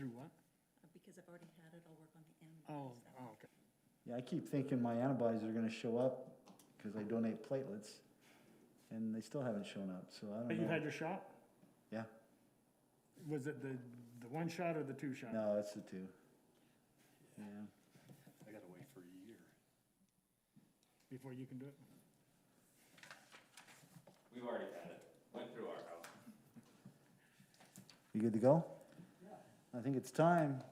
Through what? Because I've already had it, I'll work on the Oh, antibodies. okay. Yeah, I keep thinking my antibodies are gonna show up because I donate platelets, and they still haven't shown up, so I But don't you've know. had your shot? Yeah, Was it the one shot or the two shot? no, it's the two. Yeah, I gotta wait for a year. Before you can do it? We've already had it, went through our house. you good to go? Yeah. I think it's time.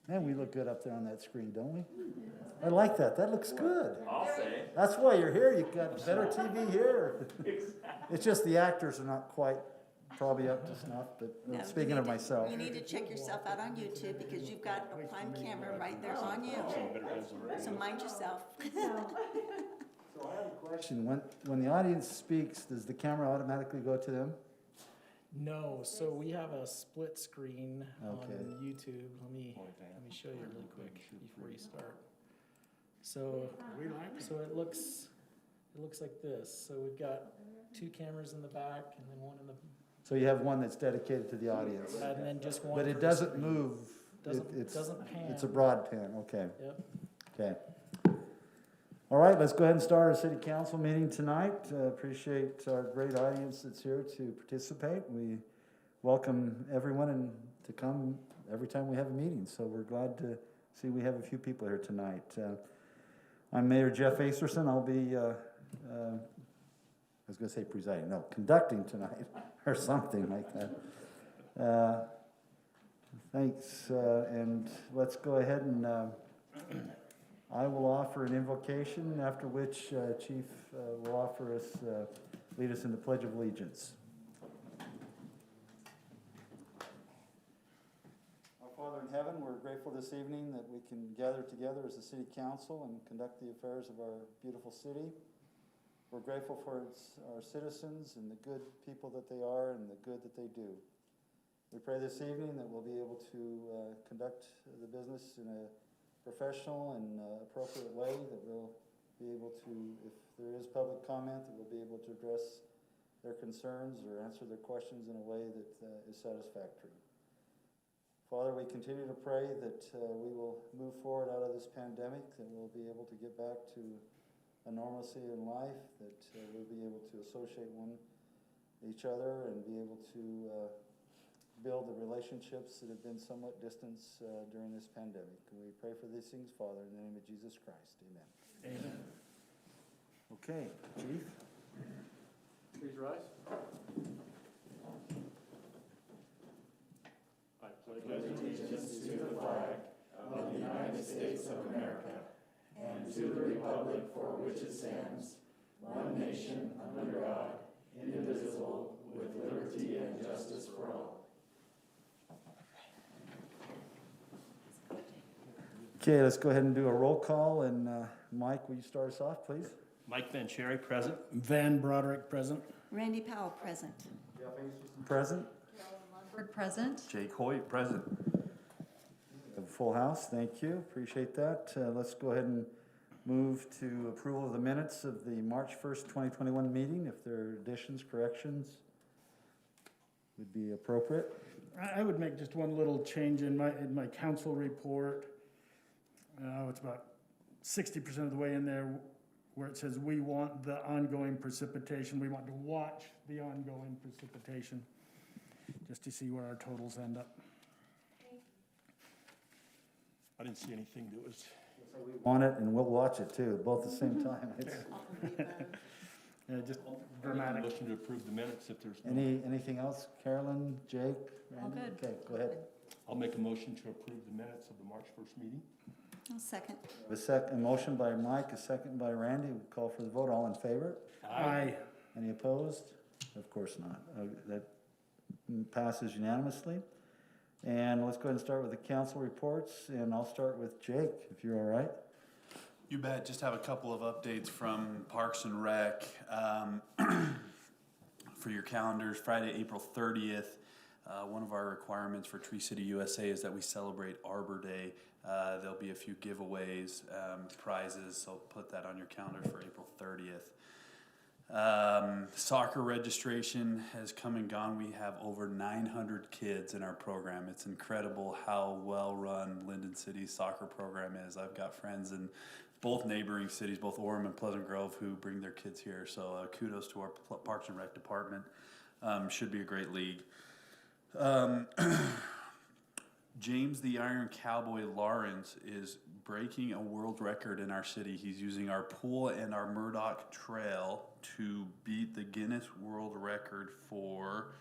Man, we look good up there on that screen, don't we? I like that, that looks good. I'll say. That's why you're here, you've got better TV here. It's just the actors are not quite probably up to snuff, but No, speaking you of need to- myself. You need to check yourself out on YouTube because you've got a prime camera right there on you. So mind yourself. So I have a question, when the audience speaks, does the camera automatically go to them? No, so we have a split screen on Okay. YouTube. Let me show you really quick before you start. So We like it. so it looks like this. So we've got two cameras in the back and then one in the So you have one that's dedicated to the audience, and then just one. but it per doesn't screen. move, Doesn't doesn't pan. it's a broad pan, okay, Yep. okay. All right, let's go ahead and start our city council meeting tonight. Appreciate our great audience that's here to participate. We welcome everyone and to come every time we have a meeting, so we're glad to see we have a few people here tonight. I'm Mayor Jeff Acerson. I'll be, I was gonna say presiding, no, conducting tonight, or something like that. Thanks, and let's go ahead and I will offer an invocation, after which Chief will offer us, lead us in the Pledge of Allegiance. Our Father in heaven, we're grateful this evening that we can gather together as a city council and conduct the affairs of our beautiful city. We're grateful for our citizens and the good people that they are and the good that they do. We pray this evening that we'll be able to conduct the business in a professional and appropriate way, that we'll be able to, if there is public comment, that we'll be able to address their concerns or answer their questions in a way that is satisfactory. Father, we continue to pray that we will move forward out of this pandemic, that we'll be able to get back to a normalcy in life, that we'll be able to associate each other and be able to build the relationships that have been somewhat distant during this pandemic. And we pray for these things, Father, in the name of Jesus Christ. Amen. Amen. Okay, Chief. Please rise. I pledge allegiance to the flag of the United States of America and to the republic for which it stands, one nation under God, indivisible, with liberty and justice for all. Okay, let's go ahead and do a roll call. And Mike, will you start us off, please? Mike Vancherry, present. Van Broderick present. Randy Powell, present. Present. Lundberg, present. Jake Hoyt, present. A full house, thank you, appreciate that. Let's go ahead and move to approval of the minutes of the March 1st, 2021 meeting. If there are additions, corrections, would be appropriate. I would make just one little change in my council report. It's about 60% of the way in there where it says we want the ongoing precipitation. We want to watch the ongoing precipitation just to see where our totals end up. I didn't see anything that was. We want it and we'll watch it too, both at the same time. Yeah, just dramatic. Motion to approve the minutes if there's no. Anything else? Carolyn, Jake, Randy? All good. Okay, go ahead. I'll make a motion to approve the minutes of the March 1st meeting. I'll second. A motion by Mike, a second by Randy. We'll call for the vote. All in favor? Aye. Any opposed? Of course not. That passes unanimously. And let's go ahead and start with the council reports, and I'll start with Jake, if you're all right. You bet. Just have a couple of updates from Parks and Rec. For your calendars, Friday, April 30th, one of our requirements for Tree City USA is that we celebrate Arbor Day. There'll be a few giveaways, prizes, so put that on your calendar for April 30th. Soccer registration has come and gone. We have over 900 kids in our program. It's incredible how well-run Lindon City's soccer program is. I've got friends in both neighboring cities, both Orem and Pleasant Grove, who bring their kids here. So kudos to our Parks and Rec department. Should be a great league. James the Iron Cowboy Lawrence is breaking a world record in our city. He's using our pool and our Murdoch Trail to beat the Guinness World Record for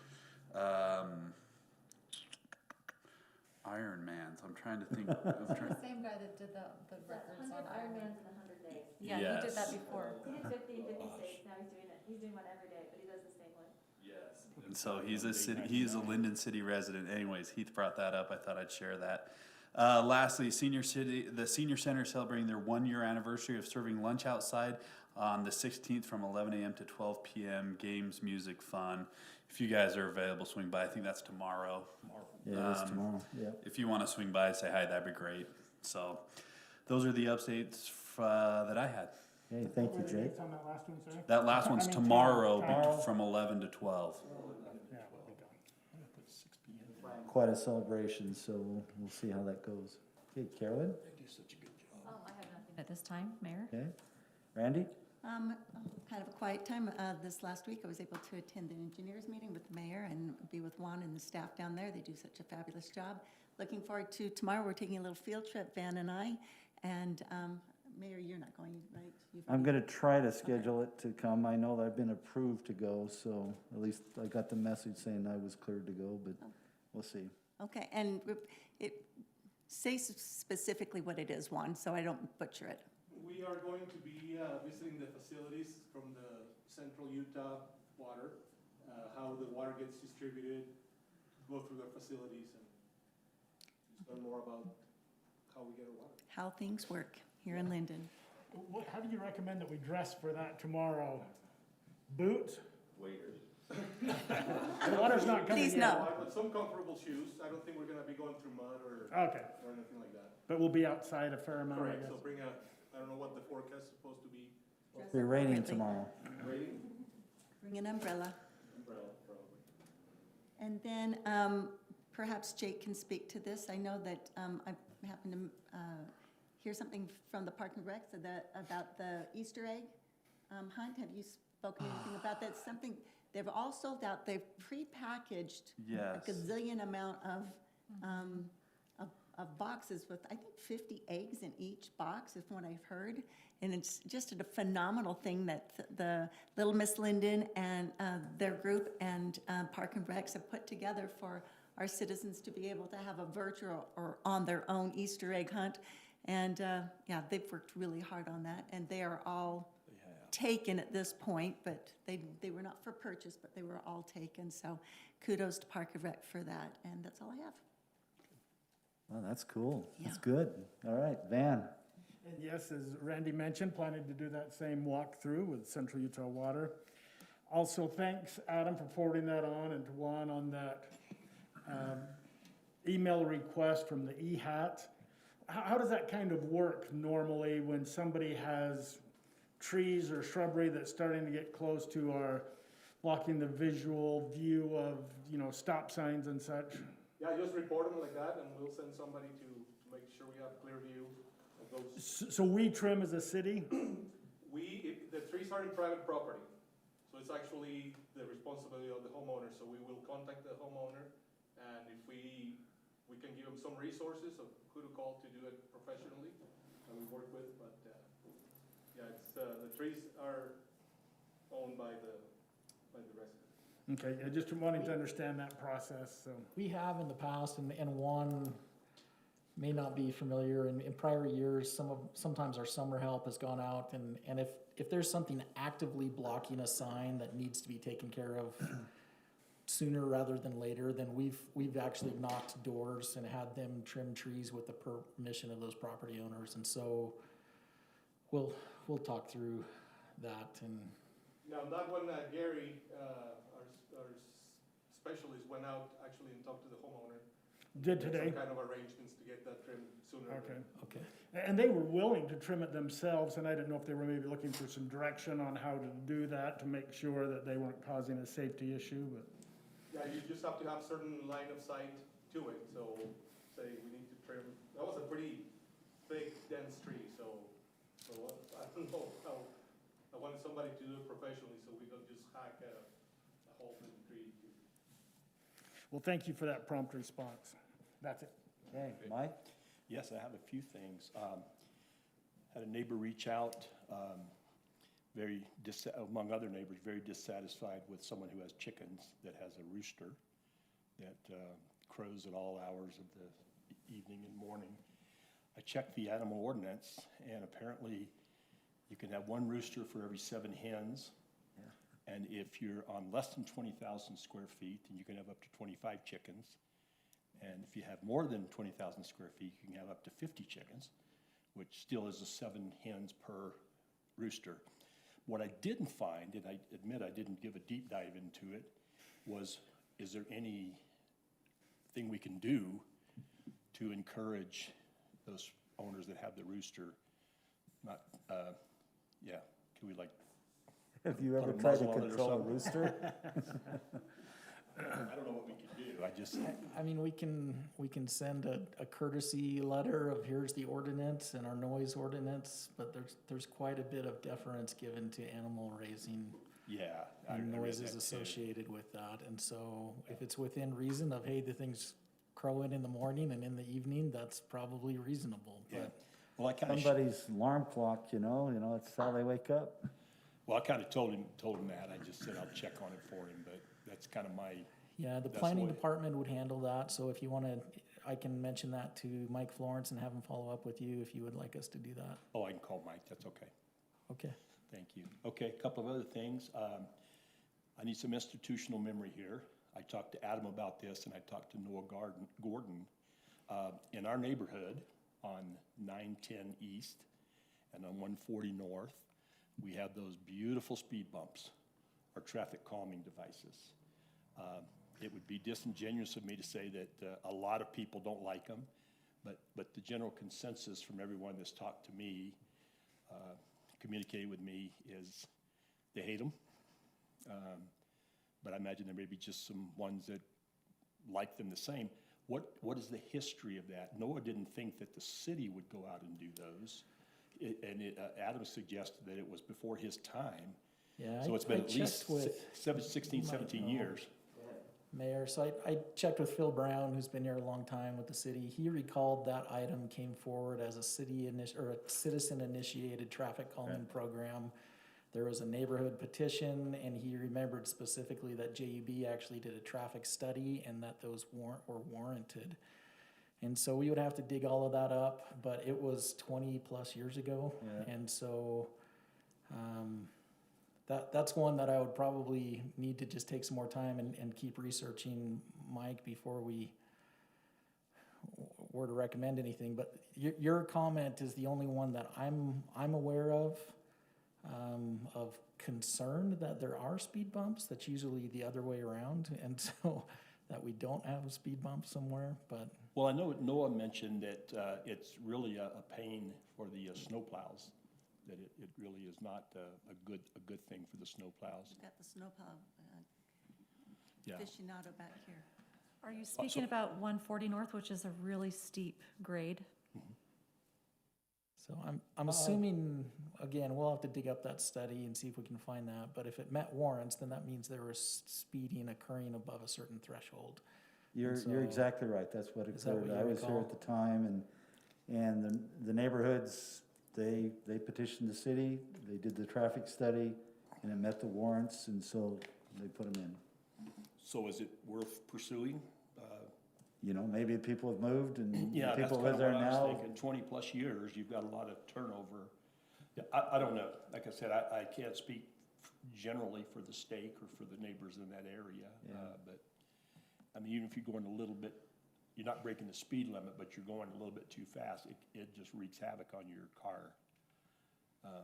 Ironmans. I'm trying to think. The same guy that did the records on Ironman. Ironman's in 100 days. Yeah, he did that Yes. before. He did 50 in 50 states, now he's doing it. He's doing one every day, but he does the same one. Yes. And so he's a Lindon City resident. Anyways, Heath brought that up. I thought I'd share that. Lastly, the Senior Center is celebrating their 1-year anniversary of serving lunch outside on the 16th from 11 a.m. to 12 p.m. Games, music, fun. If you guys are available, swing by. I think that's tomorrow. Yeah, it is tomorrow, yeah. If you want to swing by, say hi. That'd be great. So those are the updates that I had. Hey, thank you, What were the Jake. dates on that last one, sorry? That last one's I mean, tomorrow tomorrow. from 11 to 12. Yeah, we'll be gone. I'm gonna put 6 p.m. Quite a celebration, so we'll see how that goes. Okay, Carolyn, I have nothing at this time, Mayor. okay. Randy? Kind of a quiet time. This last week, I was able to attend the engineers meeting with the mayor and be with Juan and the staff down there. They do such a fabulous job. Looking forward to tomorrow. We're taking a little field trip, Van and I. And Mayor, you're not going, right? I'm gonna try to schedule it to come. I know that I've been approved to go, so at least I got the message saying I was cleared to go, but we'll see. Okay, and say specifically what it is, Juan, so I don't butcher it. We are going to be visiting the facilities from the Central Utah water, how the water gets distributed, go through their facilities and just learn more about how we get our water. How things work here in Lindon. How do you recommend that we dress for that tomorrow? Boots? Waiters. The water's not coming Please yet. no. But some comfortable shoes. I don't think we're gonna be going through mud or Okay, anything like that. but we'll be outside a fair amount, I Correct, guess. so bring I don't know what the forecast is supposed to be. Be raining appropriately. tomorrow. Rating? Bring an umbrella. Umbrella, probably. And then perhaps Jake can speak to this. I know that I happened to hear something from the Park and Rec about the Easter egg hunt. Have you spoken anything about that? Something, they've all sold out. They've pre-packaged Yes. a gazillion amount of boxes with, I think, 50 eggs in each box, is what I've heard. And it's just a phenomenal thing that the Little Miss Lindon and their group and Park and Recs have put together for our citizens to be able to have a virtual or on their own Easter egg hunt. And yeah, they've worked really hard on that, and they are all taken at this point, but they were not for purchase, but they were all taken. So kudos to Park and Rec for that, and that's all I have. Well, that's cool. That's Yeah. good. All right, Van. And yes, as Randy mentioned, planning to do that same walkthrough with Central Utah Water. Also, thanks, Adam, for forwarding that on, and to Juan on that email request from the EHAT. How does that kind of work normally when somebody has trees or shrubbery that's starting to get close to our blocking the visual view of, stop signs and such? Yeah, just report them like that and we'll send somebody to make sure we have a clear view of those. So we trim as a city? The trees are in private property, so it's actually the responsibility of the homeowner, so we will contact the homeowner, and if we can give them some resources of who to call to do it professionally, that we work with, but, yeah, it's, the trees are owned by the residents. Okay, I just wanting to understand that process, so. We have in the past, and one may not be familiar, in prior years, sometimes our summer help has gone out, and if there's something actively blocking a sign that needs to be taken care of sooner rather than later, then we've actually knocked doors and had them trim trees with the permission of those property owners, and so we'll talk through that. And Now, that one, Gary, our specialist went out actually and talked to the homeowner. Did today? Some kind of arrangements to get that trimmed sooner. Okay. Okay. And they were willing to trim it themselves, and I didn't know if they were maybe looking for some direction on how to do that to make sure that they weren't causing a safety issue, but. Yeah, you just have to have certain line of sight to it, so say we need to trim, that was a pretty thick, dense tree, so I don't know how, I wanted somebody to do it professionally, so we don't just hack a hole in the tree. Well, thank you for that prompt response. That's it. Okay, Mike? Yes, I have a few things. Had a neighbor reach out, among other neighbors, very dissatisfied with someone who has chickens that has a rooster that crows at all hours of the evening and morning. I checked the animal ordinance, and apparently you can have one rooster for every 7 hens. And if you're on less than 20,000 square feet, then you can have up to 25 chickens. And if you have more than 20,000 square feet, you can have up to 50 chickens, which still is 7 hens per rooster. What I didn't find, and I admit I didn't give a deep dive into it, was is there anything we can do to encourage those owners that have the rooster? Not, can we like Have you put ever a tried to muzzle on it or control a something? rooster? I don't know what we could do. I just, I mean, we can send a courtesy letter of here's the ordinance and our noise ordinance, but there's quite a bit of deference given to animal raising yeah. and I read noises that too. associated with that. And so if it's within reason of, hey, the thing's crowing in the morning and in the evening, that's probably reasonable. Yeah. But Well, I kind of Somebody's alarm clock, you know, it's how they wake up. told him that. I just said I'll check on it for him, but that's kind of my, yeah, the That's the planning way- department would handle that. So if you want to, I can mention that to Mike Florence and have him follow up with you if you would like us to do that. I can call Mike, that's okay. Okay. Thank you. Okay, a couple of other things. I need some institutional memory here. I talked to Adam about this, and I talked to Noah Gordon. In our neighborhood, on 910 East and on 140 North, we have those beautiful speed bumps, or traffic calming devices. It would be disingenuous of me to say that a lot of people don't like them, but the general consensus from everyone that's talked to me, communicated with me, is they hate them. But I imagine there may be just some ones that like them the same. What is the history of that? Noah didn't think that the city would go out and do those. Adam suggested that it was before his time. Yeah, So it's been at least checked with 16, you might 17 know. years. Mayor. So I checked with Phil Brown, who's been here a long time with the city. He recalled that item came forward as a citizen-initiated traffic calming program. There was a neighborhood petition, and he remembered specifically that JUB actually did a traffic study and that those were warranted. And so we would have to dig all of that up, but it was 20 plus years ago. Yeah. And so that's one that I would probably need to just take some more time and keep researching, Mike, before we were to recommend anything. But your comment is the only one that I'm aware of concern that there are speed bumps. That's usually the other way around, and so that we don't have a speed bump somewhere. But Well, I know Noah mentioned that it's really a pain for the snowplows, that it really is not a good thing for the snowplows. We've got the snowplow Yeah. aficionado back here. Are you speaking about 140 North, which is a really steep grade? so I'm assuming, again, we'll have to dig up that study and see if we can find that. But if it met warrants, then that means there was speeding occurring above a certain threshold. You're So- exactly right, that's what Is that what occurred. you I was here recall? at the time, and the neighborhoods, they petitioned the city, they did the traffic study, and it met the warrants, and so they put them in. So is it worth pursuing? You know, maybe people have moved and Yeah, that's people kind live of there what I was now. thinking. 20-plus years, you've got a lot of turnover. Yeah, I don't know. Like I said, I can't speak generally for the stake or for the neighbors in that area. Yeah. But, I mean, even if you're going a little bit, you're not breaking the speed limit, but you're going a little bit too fast, it just wreaks havoc on your car.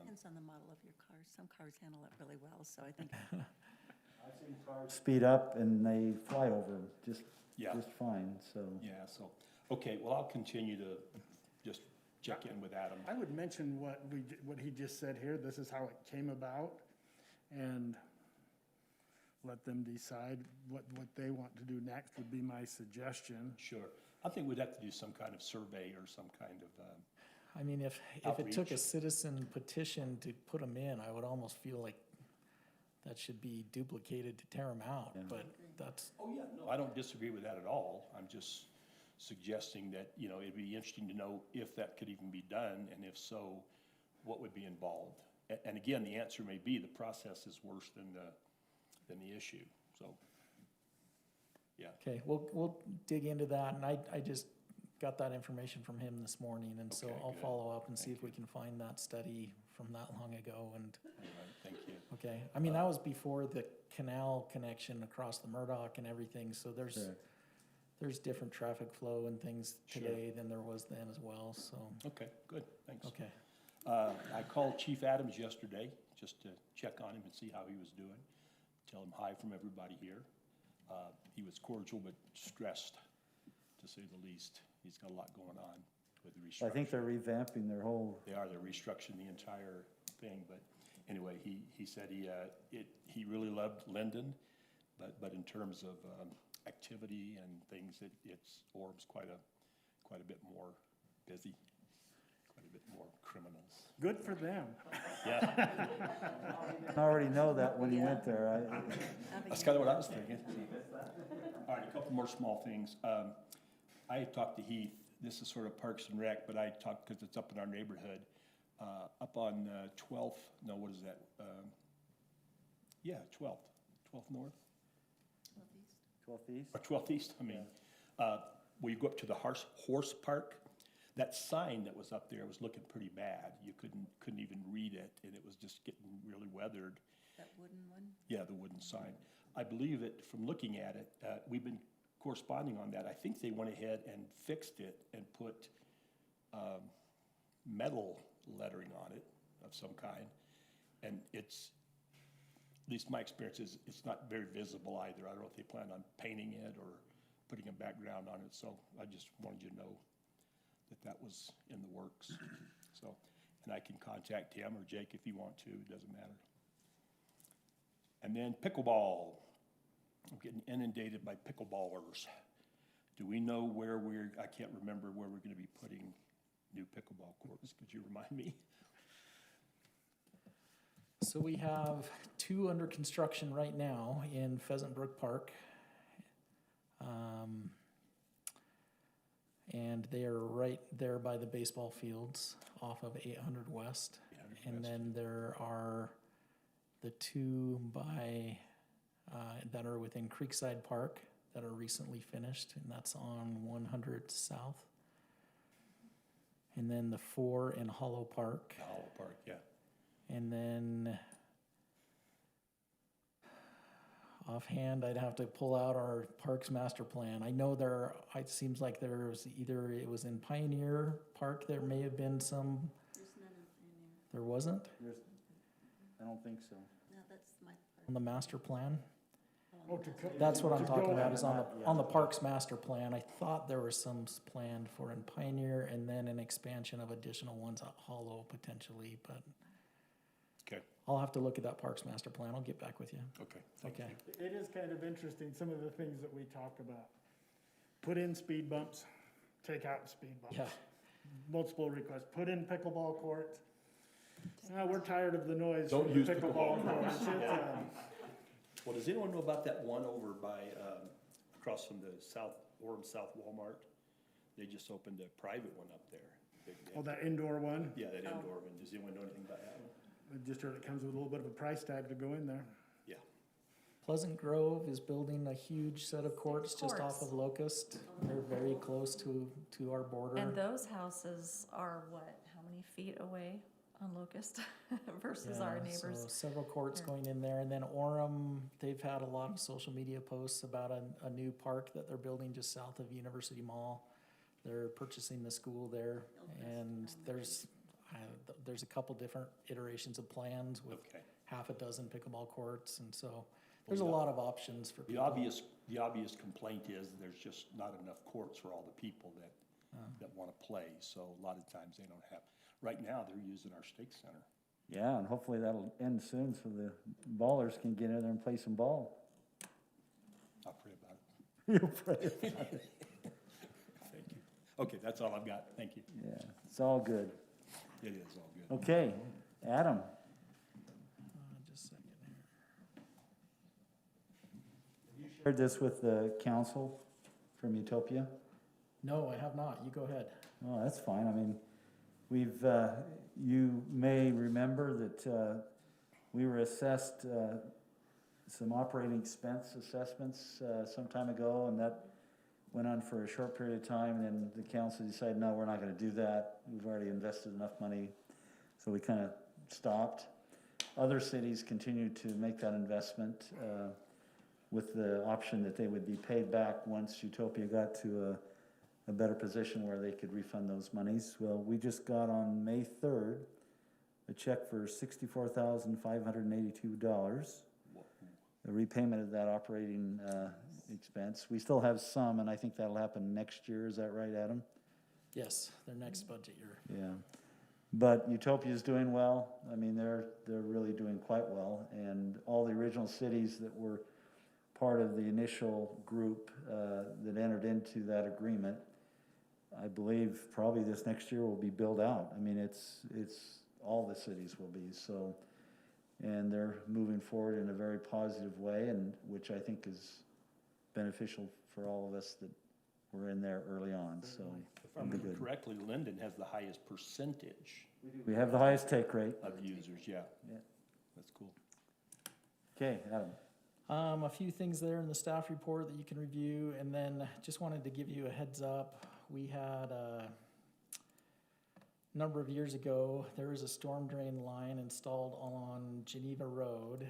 Depends on the model of your car. Some cars handle it really well, so I think I've seen cars speed up and they fly over 'em just Yeah. fine, so. Yeah, so, okay, well, I'll continue to just check in with Adam. I would mention what he just said here, this is how it came about, and let them decide what they want to do next would be my suggestion. Sure. I think we'd have to do some kind of survey or some kind of, I mean, if it took a Outreach. citizen petition to put them in, I would almost feel like that should be duplicated to tear them out, but that's, oh, yeah, no, I don't disagree with that at all. I'm just suggesting that, you know, it'd be interesting to know if that could even be done, and if so, what would be involved. And again, the answer may be the process is worse than the issue, so, yeah. okay, we'll dig into that, and I just got that information from him this morning, and so Okay, I'll good. follow up and see Thank if we can find that study from that long ago, and, All right, thank you. okay. I mean, that was before the canal connection across the Murdoch and everything, so there's different traffic flow and things Sure. today than there was then as well, so, Okay, good, thanks. okay. I called Chief Adams yesterday, just to check on him and see how he was doing. Tell him hi from everybody here. He was cordial but stressed, to say the least. He's got a lot going on with the restructuring. I think they're revamping their whole, They're restructuring the entire thing, but anyway, he said he really loved Lindon, but in terms of activity and things, Orem's quite a bit more busy, quite a bit more criminals. Good for them. Yeah, I already know that when you went there. that's kind of what I was thinking. All right, a couple more small things. I had talked to Heath, this is sort of Parks and Rec, but I talked, because it's up in our neighborhood, up on 12th, no, what is that? Yeah, 12th North, 12th East? or 12th East, I mean. Where you go up to the horse park, that sign that was up there was looking pretty bad. You couldn't even read it, and it was just getting really weathered. That wooden one? Yeah, the wooden sign. I believe it, from looking at it, we've been corresponding on that. I think they went ahead and fixed it and put metal lettering on it of some kind. And it's, at least my experience is, it's not very visible either. I don't know if they plan on painting it or putting a background on it. So I just wanted you to know that was in the works. So, and I can contact him or Jake if you want to, it doesn't matter. And then pickleball. I'm getting inundated by pickleballers. Do we know where I can't remember where we're gonna be putting new pickleball courts. Could you remind me? So we have 2 under construction right now in Pheasant Brook Park. And they are right there by the baseball fields off of 800 West. 800 And West. then there are the 2 by, that are within Creekside Park that are recently finished, and that's on 100 South. And then the 4 in Hollow Park. Hollow Park, yeah. And then offhand, I'd have to pull out our Parks Master Plan. I know it seems like there's either, it was in Pioneer Park, there may have been some, There's none in Pioneer. there wasn't, I don't think so. No, that's my on the master plan. Oh, to co- That's what I'm to talking go about, in is on the Parks Master Plan. I thought there was some planned for in Pioneer, and then an expansion of additional ones at Hollow potentially, but Okay, I'll have to look at that Parks Master Plan. I'll get back with you. okay. Thank Okay. you. It is kind of interesting, some of the things that we talk about. Put in speed bumps, take out speed bumps. Yeah. Multiple requests, put in pickleball courts. We're tired of the noise Don't from the use pickleball pickleball courts. Well, does anyone know about that one over by, across from the Orem South Walmart? They just opened a private one up there. Oh, that indoor one, Yeah, that indoor one. Does anyone know anything about that one? I just heard it comes with a little bit of a price tag to go in there. Yeah. Pleasant Grove is building a huge set of courts just off Courts. of Locust. They're very close to our border. And those houses are what, how many feet away on Locust versus our Yeah, neighbors? So several courts here. going in there, and then Orem, they've had a lot of social media posts about a new park that they're building just south of University Mall. They're purchasing the school there, and there's a couple different iterations of plans with Okay. half a dozen pickleball courts, and so there's a lot of options for The people. obvious complaint is there's just not enough courts for all the people that that wanna play, so a lot of times they don't have, right now, they're using our stake center. Yeah, and hopefully that'll end soon so the ballers can get in there and play some ball. I'll pray about it. You'll pray about it. Thank you. Okay, that's all I've got, thank you. Yeah, it's all good. It is all good. Okay, Adam, Just a second here. shared this with the council from Utopia? No, I have not. You go ahead. Oh, that's fine. I mean, we've, you may remember that we were assessed some operating expense assessments some time ago, and that went on for a short period of time, and then the council decided, no, we're not gonna do that. We've already invested enough money, so we kind of stopped. Other cities continued to make that investment with the option that they would be paid back once Utopia got to a better position where they could refund those monies. Well, we just got on May 3rd a check for $64,582, a repayment of that operating expense. We still have some, and I think that'll happen next year. Is that right, Adam? Yes, their next budget year. Yeah. But Utopia's doing well. I mean, they're really doing quite well, and all the original cities that were part of the initial group that entered into that agreement, I believe probably this next year will be built out. I mean, it's all the cities will be, so, and they're moving forward in a very positive way, and which I think is beneficial for all of us that were in there early on, so If I it'll be remember good. correctly, Lindon has the highest percentage We have the highest take rate. of users, yeah. Yeah. That's cool. Okay, Adam. A few things there in the staff report that you can review, and then just wanted to give you a heads up. We had a number of years ago, there was a storm drain line installed on Geneva Road.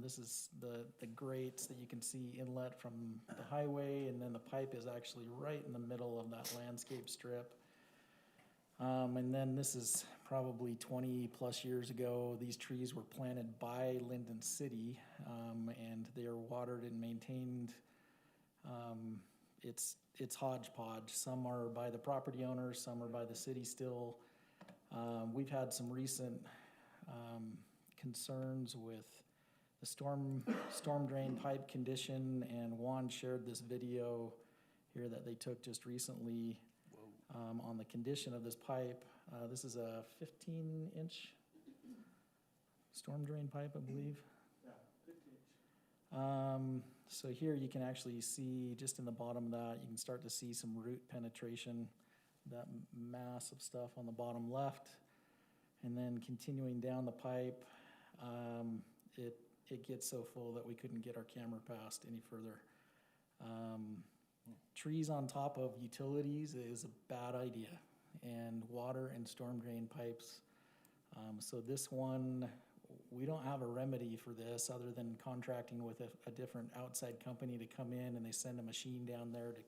This is the grates that you can see inlet from the highway, and then the pipe is actually right in the middle of that landscape strip. And then this is probably 20 plus years ago. These trees were planted by Lindon City, and they are watered and maintained. It's hodgepodge. Some are by the property owner, some are by the city still. We've had some recent concerns with the storm drain pipe condition, and Juan shared this video here that they took just recently on the condition of this pipe. This is a 15-inch storm drain pipe, I believe. Yeah, 15 inch. So here you can actually see, just in the bottom of that, you can start to see some root penetration, that mass of stuff on the bottom left. And then continuing down the pipe, it gets so full that we couldn't get our camera past any further. Trees on top of utilities is a bad idea, and water and storm drain pipes. So this one, we don't have a remedy for this other than contracting with a different outside company to come in, and they send a machine down there to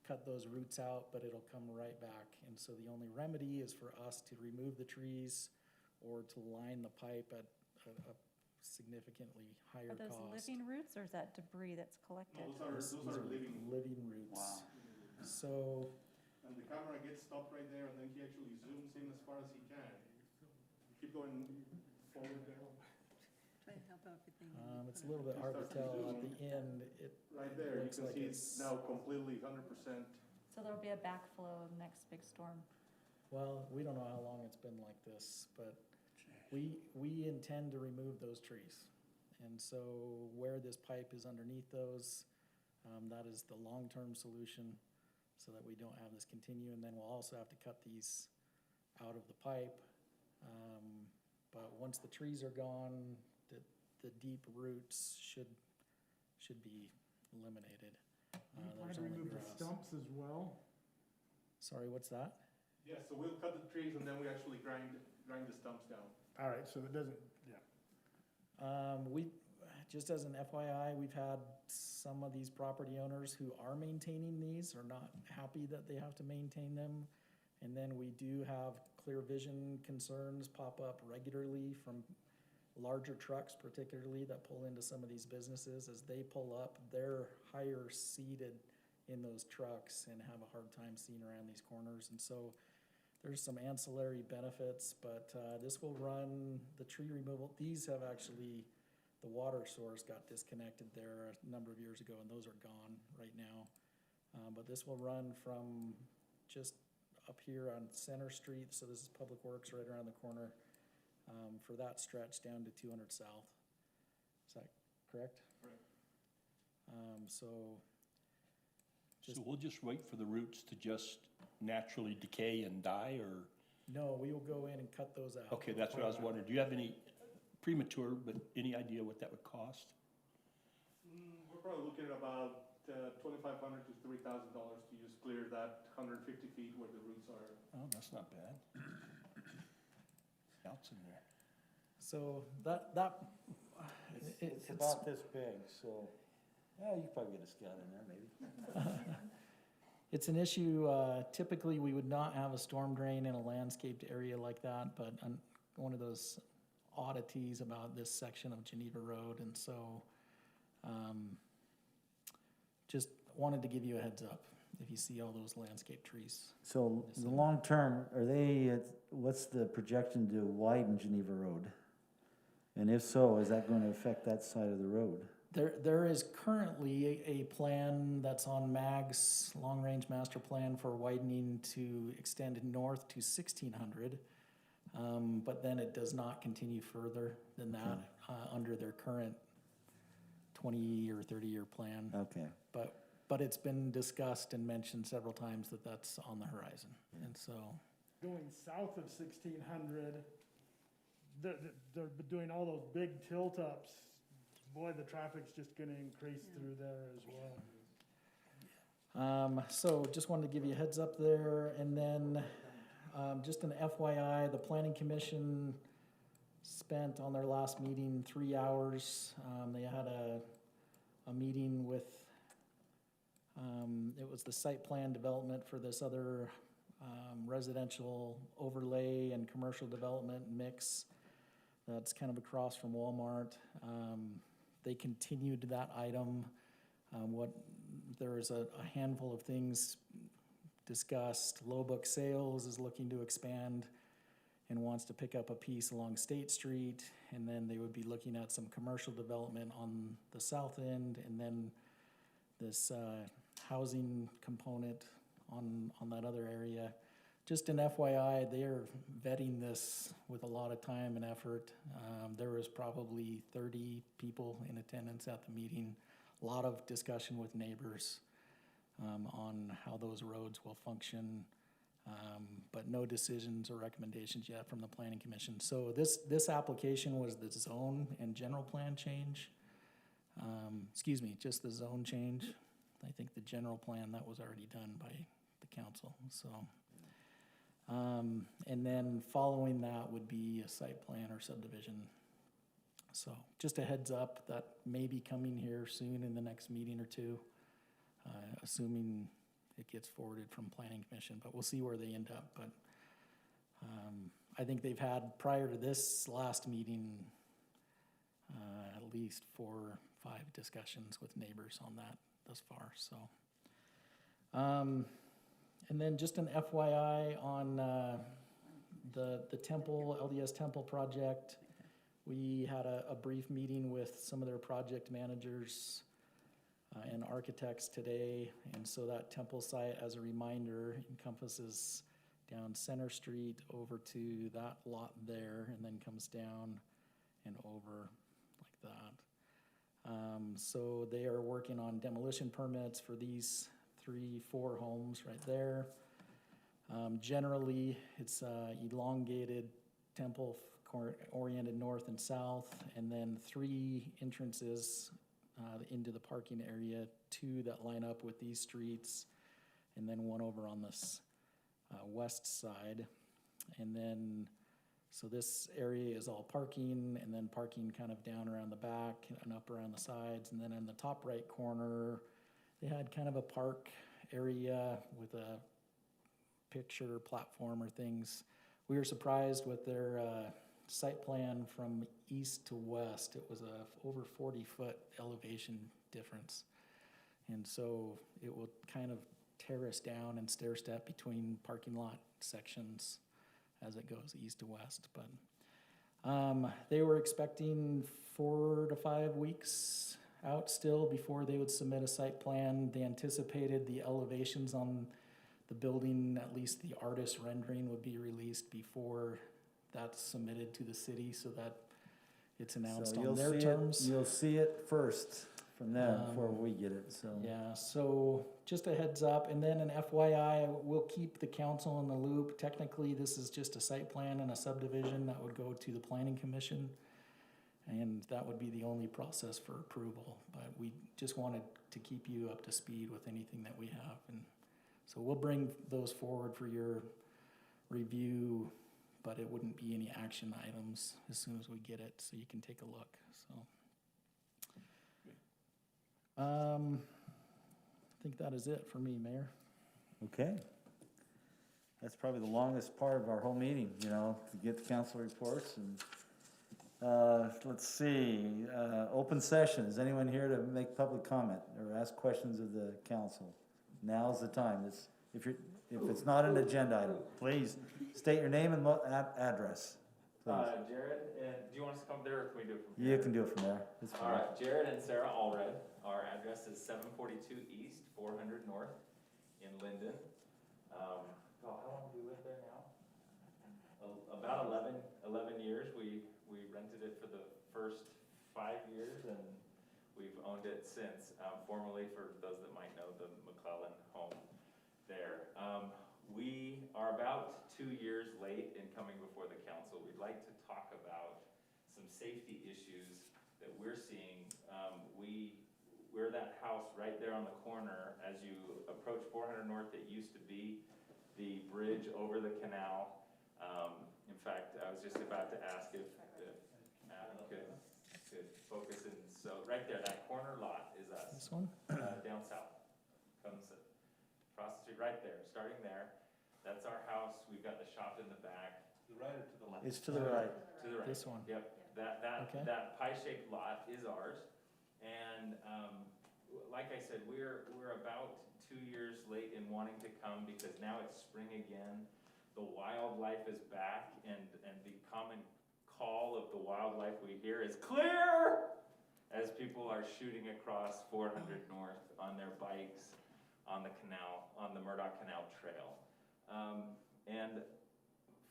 cut those roots out, but it'll come right back. And so the only remedy is for us to remove the trees or to line the pipe at a significantly higher Are those cost. living roots, or is that debris that's collected? No, those are living. Living roots. Wow. So, And the camera gets stopped right there, and then he actually zooms in as far as he can. Keep going forward there. Try to help everything. it's a little bit hard to tell at the end. Right there, you Looks can like see it's- it's now completely 100%. So there'll be a backflow of next big storm. Well, we don't know how long it's been like this, but we intend to remove those trees. And so where this pipe is underneath those, that is the long-term solution so that we don't have this continue. And then we'll also have to cut these out of the pipe. But once the trees are gone, the deep roots should be eliminated. There's only Remove the grass. stumps as well. Sorry, what's that? Yeah, so we'll cut the trees, and then we actually grind the stumps down. All right, so it doesn't, yeah. Just as an FYI, we've had some of these property owners who are maintaining these are not happy that they have to maintain them. And then we do have clear vision concerns pop up regularly from larger trucks particularly that pull into some of these businesses. As they pull up, their higher seated in those trucks and have a hard time seeing around these corners. And so there's some ancillary benefits, but this will run the tree removal. These have actually, the water source got disconnected there a number of years ago, and those are gone right now. But this will run from just up here on Center Street, so this is Public Works right around the corner, for that stretch down to 200 South. Is that correct? Correct. So So we'll just wait for the roots to just naturally decay and die, or? no, we will go in and cut those out. Okay, that's what I was wondering. Do you have any premature, but any idea what that would cost? We're probably looking at about $2,500 to $3,000 to just clear that 150 feet where the roots are. Oh, that's not bad. Scouts in there. So It's about this big, so, yeah, you could probably get a scout in there, maybe. it's an issue, typically we would not have a storm drain in a landscaped area like that, but one of those oddities about this section of Geneva Road, and so, just wanted to give you a heads up if you see all those landscape trees. So the long term, what's the projection to widen Geneva Road? And if so, is that going to affect that side of the road? There is currently a plan that's on MAG's long-range master plan for widening to extend north to 1600. But then it does not continue further than that under their current 20 or 30-year plan. Okay. But it's been discussed and mentioned several times that that's on the horizon. And so, Going south of 1600, they're doing all those big tilt-ups. Boy, the traffic's just gonna increase through there as well. so just wanted to give you a heads up there. And then just an FYI, the Planning Commission spent on their last meeting 3 hours. They had a meeting with, it was the site plan development for this other residential overlay and commercial development mix that's kind of across from Walmart. They continued that item. There is a handful of things discussed. Low Book Sales is looking to expand and wants to pick up a piece along State Street, and then they would be looking at some commercial development on the south end, and then this housing component on that other area. Just an FYI, they are vetting this with a lot of time and effort. There was probably 30 people in attendance at the meeting. A lot of discussion with neighbors on how those roads will function, but no decisions or recommendations yet from the Planning Commission. So this application was the zone and general plan change. Just the zone change. I think the general plan, that was already done by the council, so. And then following that would be a site plan or subdivision. So just a heads up, that may be coming here soon in the next meeting or two, assuming it gets forwarded from Planning Commission, but we'll see where they end up. But I think they've had, prior to this last meeting, at least 4 or 5 discussions with neighbors on that thus far, so. And then just an FYI on the temple, LDS Temple project. We had a brief meeting with some of their project managers and architects today. And so that temple site, as a reminder, encompasses down Center Street over to that lot there, and then comes down and over like that. So they are working on demolition permits for these 3-4 homes right there. Generally, it's elongated temple oriented north and south, and then 3 entrances into the parking area, 2 that line up with these streets, and then 1 over on this west side. And then, so this area is all parking, and then parking kind of down around the back and up around the sides. And then in the top right corner, they had kind of a park area with a picture platform or things. We were surprised with their site plan from east to west. It was a over 40-foot elevation difference. And so it will kind of tear us down and stair step between parking lot sections as it goes east to west. But they were expecting 4 to 5 weeks out still before they would submit a site plan. They anticipated the elevations on the building, at least the artist rendering, would be released before that's submitted to the city so that it's announced So on you'll their see terms. it, you'll see it first from them before we get it, so. Yeah, so just a heads up, and then an FYI, we'll keep the council in the loop. Technically, this is just a site plan and a subdivision that would go to the planning commission, and that would be the only process for approval. But we just wanted to keep you up to speed with anything that we have, and so we'll bring those forward for your review, but it wouldn't be any action items as soon as we get it, so you can take a look, so. I think that is it for me, Mayor. Okay. That's probably the longest part of our whole meeting, you know, to get the council reports and, let's see, open session. Is anyone here to make public comment or ask questions of the council? Now's the time. If it's not an agenda item, please state your name and address. Please. Jared, and do you want us to come there or can we do it from here? You can do it from there. It's fine. All right, Jared and Sarah Allred. Our address is 742 East, 400 North in Lindon. God, how long have we lived there now? About 11 years. We rented it for the first 5 years and we've owned it since. Formerly, for those that might know, the McClellan home there. We are about 2 years late in coming before the council. We'd like to talk about some safety issues that we're seeing. We're that house right there on the corner as you approach 400 North. It used to be the bridge over the canal. In fact, I was just about to ask if Adam could focus in. So right there, that corner lot is us. This one? Down south. Comes across the street, right there, starting there. That's our house. We've got the shop in the back. To the right or to the left? It's to the right. To the right. This one. Yep. Okay. That pie-shaped lot is ours. And like I said, we're about 2 years late in wanting to come because now it's spring again. The wildlife is back, and the common call of the wildlife we hear is clear as people are shooting across 400 North on their bikes on the canal, on the Murdoch Canal Trail. And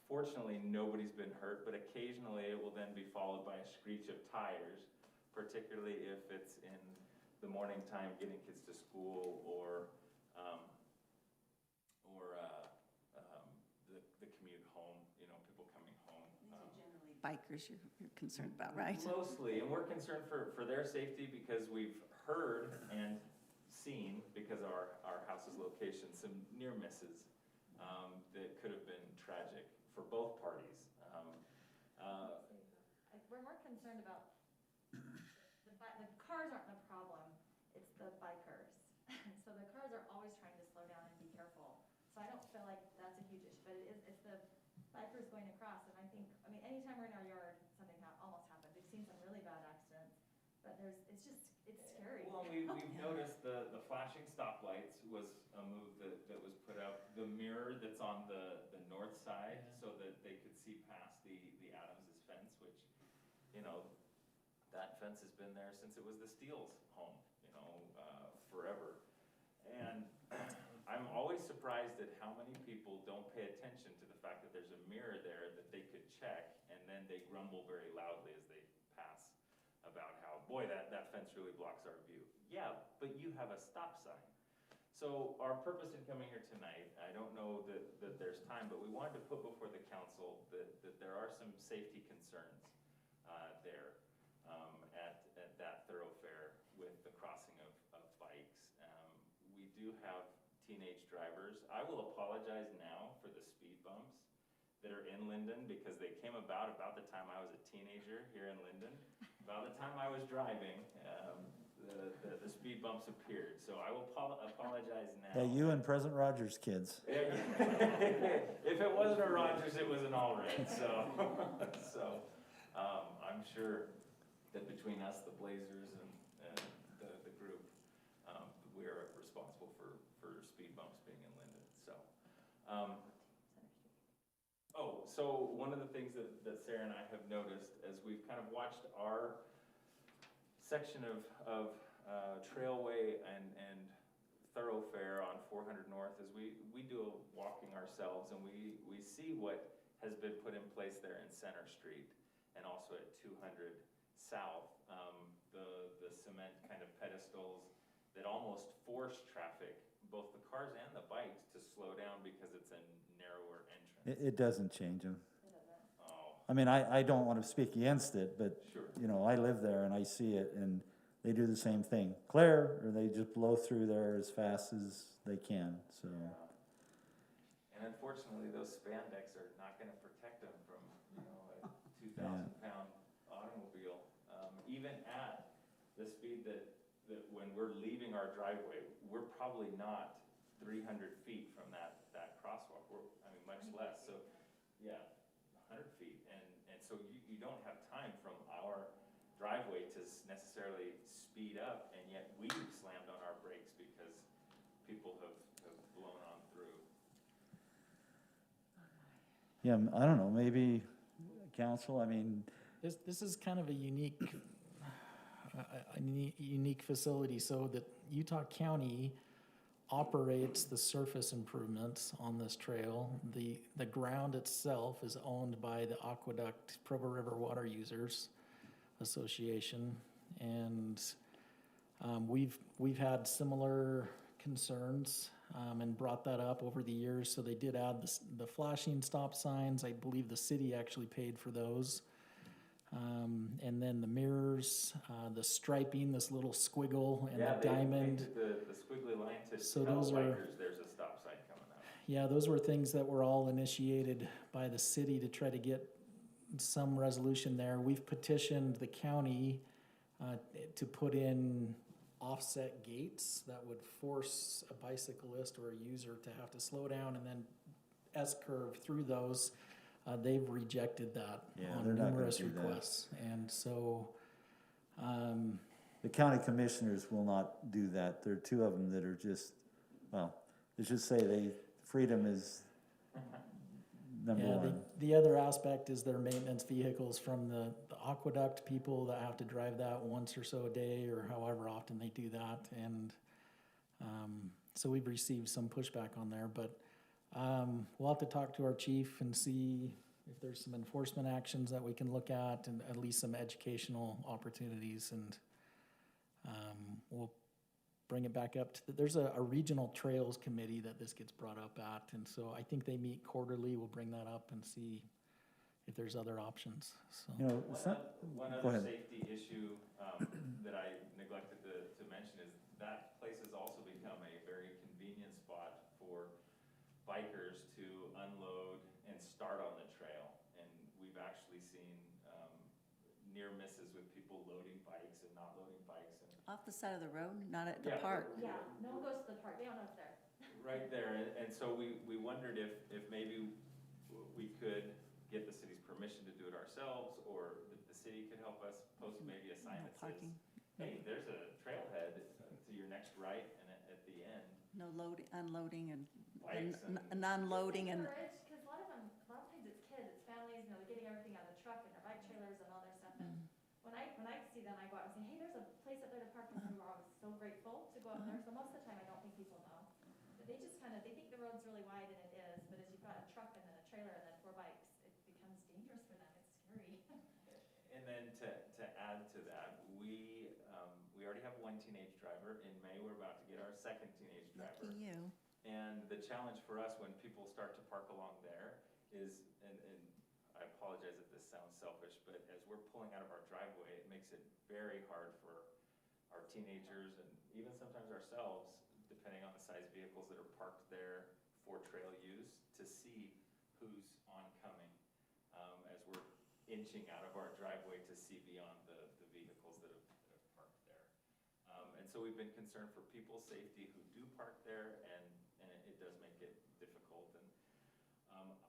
fortunately, nobody's been hurt, but occasionally it will then be followed by a screech of tires, particularly if it's in the morning time getting kids to school or the commute home, you know, people coming home. Generally bikers you're concerned about, right? Mostly, and we're concerned for their safety because we've heard and seen, because of our house's location, some near misses that could have been tragic for both parties. We're more concerned about, the cars aren't the problem, it's the bikers. So the cars are always trying to slow down and be careful. So I don't feel like that's a huge issue, but it's the bikers going across. And I mean, anytime we're in our yard, something almost happens. We've seen some really bad accidents, but it's scary. Well, we've noticed the flashing stoplights was a move that was put up. The mirror that's on the north side, so that they could see past the Adams' fence, which, you know, that fence has been there since it was the Steele's home, you know, forever. And I'm always surprised at how many people don't pay attention to the fact that there's a mirror there that they could check, and then they grumble very loudly as they pass about how, boy, that fence really blocks our view. Yeah, but you have a stop sign. So our purpose in coming here tonight, I don't know that there's time, but we wanted to put before the council that there are some safety concerns there at that thoroughfare with the crossing of bikes. We do have teenage drivers. I will apologize now for the speed bumps that are in Lindon because they came about the time I was a teenager here in Lindon. About the time I was driving, the speed bumps appeared. So I will apologize now. Yeah, you and President Rogers' kids. If it wasn't a Rogers, it was an Allred. So I'm sure that between us, the Blazers, and the group, we are responsible for speed bumps being in Lindon, so. So one of the things that Sarah and I have noticed as we've kind of watched our section of trailway and thoroughfare on 400 North is we do a walking ourselves, and we see what has been put in place there in Center Street and also at 200 South. The cement kind of pedestals that almost force traffic, both the cars and the bikes, to slow down because it's a narrower entrance. It doesn't change them. Oh, I mean, I don't want to speak against it, but, sure. you know, I live there and I see it, and they do the same thing. Clear, or they just blow through there as fast as they can, so. And unfortunately, those spandex are not gonna protect them from, a 2,000-pound automobile. Even at the speed that when we're leaving our driveway, we're probably not 300 feet from that crosswalk. Much less, so, yeah, 100 feet. And so you don't have time from our driveway to necessarily speed up, and yet we've slammed on our brakes because people have blown on through. Yeah, I don't know, maybe council, I mean, This is kind of a unique facility, so that Utah County operates the surface improvements on this trail. The ground itself is owned by the Aqueduct Provo River Water Users Association, and we've had similar concerns and brought that up over the years. So they did add the flashing stop signs. I believe the city actually paid for those. And then the mirrors, the striping, this little squiggle and the diamond. They painted the squiggly line to So tell those bikers there's a stop sign coming up. Yeah, those were things that were all initiated by the city to try to get some resolution there. We've petitioned the county to put in offset gates that would force a bicyclist or a user to have to slow down and then S-curve through those. They've rejected that Yeah, on they're not gonna numerous do that. requests. And so, the county commissioners will not do that. There are two of them that are just, well, let's just say freedom is number yeah, one. the other aspect is their maintenance vehicles from the aqueduct people that have to drive that once or so a day or however often they do that. And so we've received some pushback on there, but we'll have to talk to our chief and see if there's some enforcement actions that we can look at and at least some educational opportunities. And we'll bring it back up to there's a regional trails committee that this gets brought up at. And so I think they meet quarterly. We'll bring that up and see if there's other options. So. You know, One go other ahead. safety issue that I neglected to mention is that place has also become a very convenient spot for bikers to unload and start on the trail. And we've actually seen near misses with people loading bikes and not loading bikes. And Off the side of the road, not at the Yeah. park. Yeah, no one goes to the park, they don't know it's there. right there, and so we wondered if maybe we could get the city's permission to do it ourselves, or if the city could help us post maybe a sign No that says, parking. hey, there's a trailhead to your next right and at the end. No unloading and Bikes and- non-loading and, Because a lot of times it's kids, it's families, they're getting everything out of the truck and their bike trailers and all their stuff. And when I see them, I go out and say, hey, there's a place up there to park, and we're always so grateful to go up there. So most of the time, I don't think people know. But they just they think the road's really wide, and it is, but as you've got a truck and then a trailer and then 4 bikes, it becomes dangerous for them, it's scary. And then to add to that, we already have one teenage driver. In May, we're about to get our second teenage driver. lucky you. And the challenge for us when people start to park along there is, and I apologize if this sounds selfish, but as we're pulling out of our driveway, it makes it very hard for our teenagers and even sometimes ourselves, depending on the size vehicles that are parked there for trail use, to see who's oncoming as we're inching out of our driveway to see beyond the vehicles that have parked there. And so we've been concerned for people's safety who do park there, and it does make it difficult. And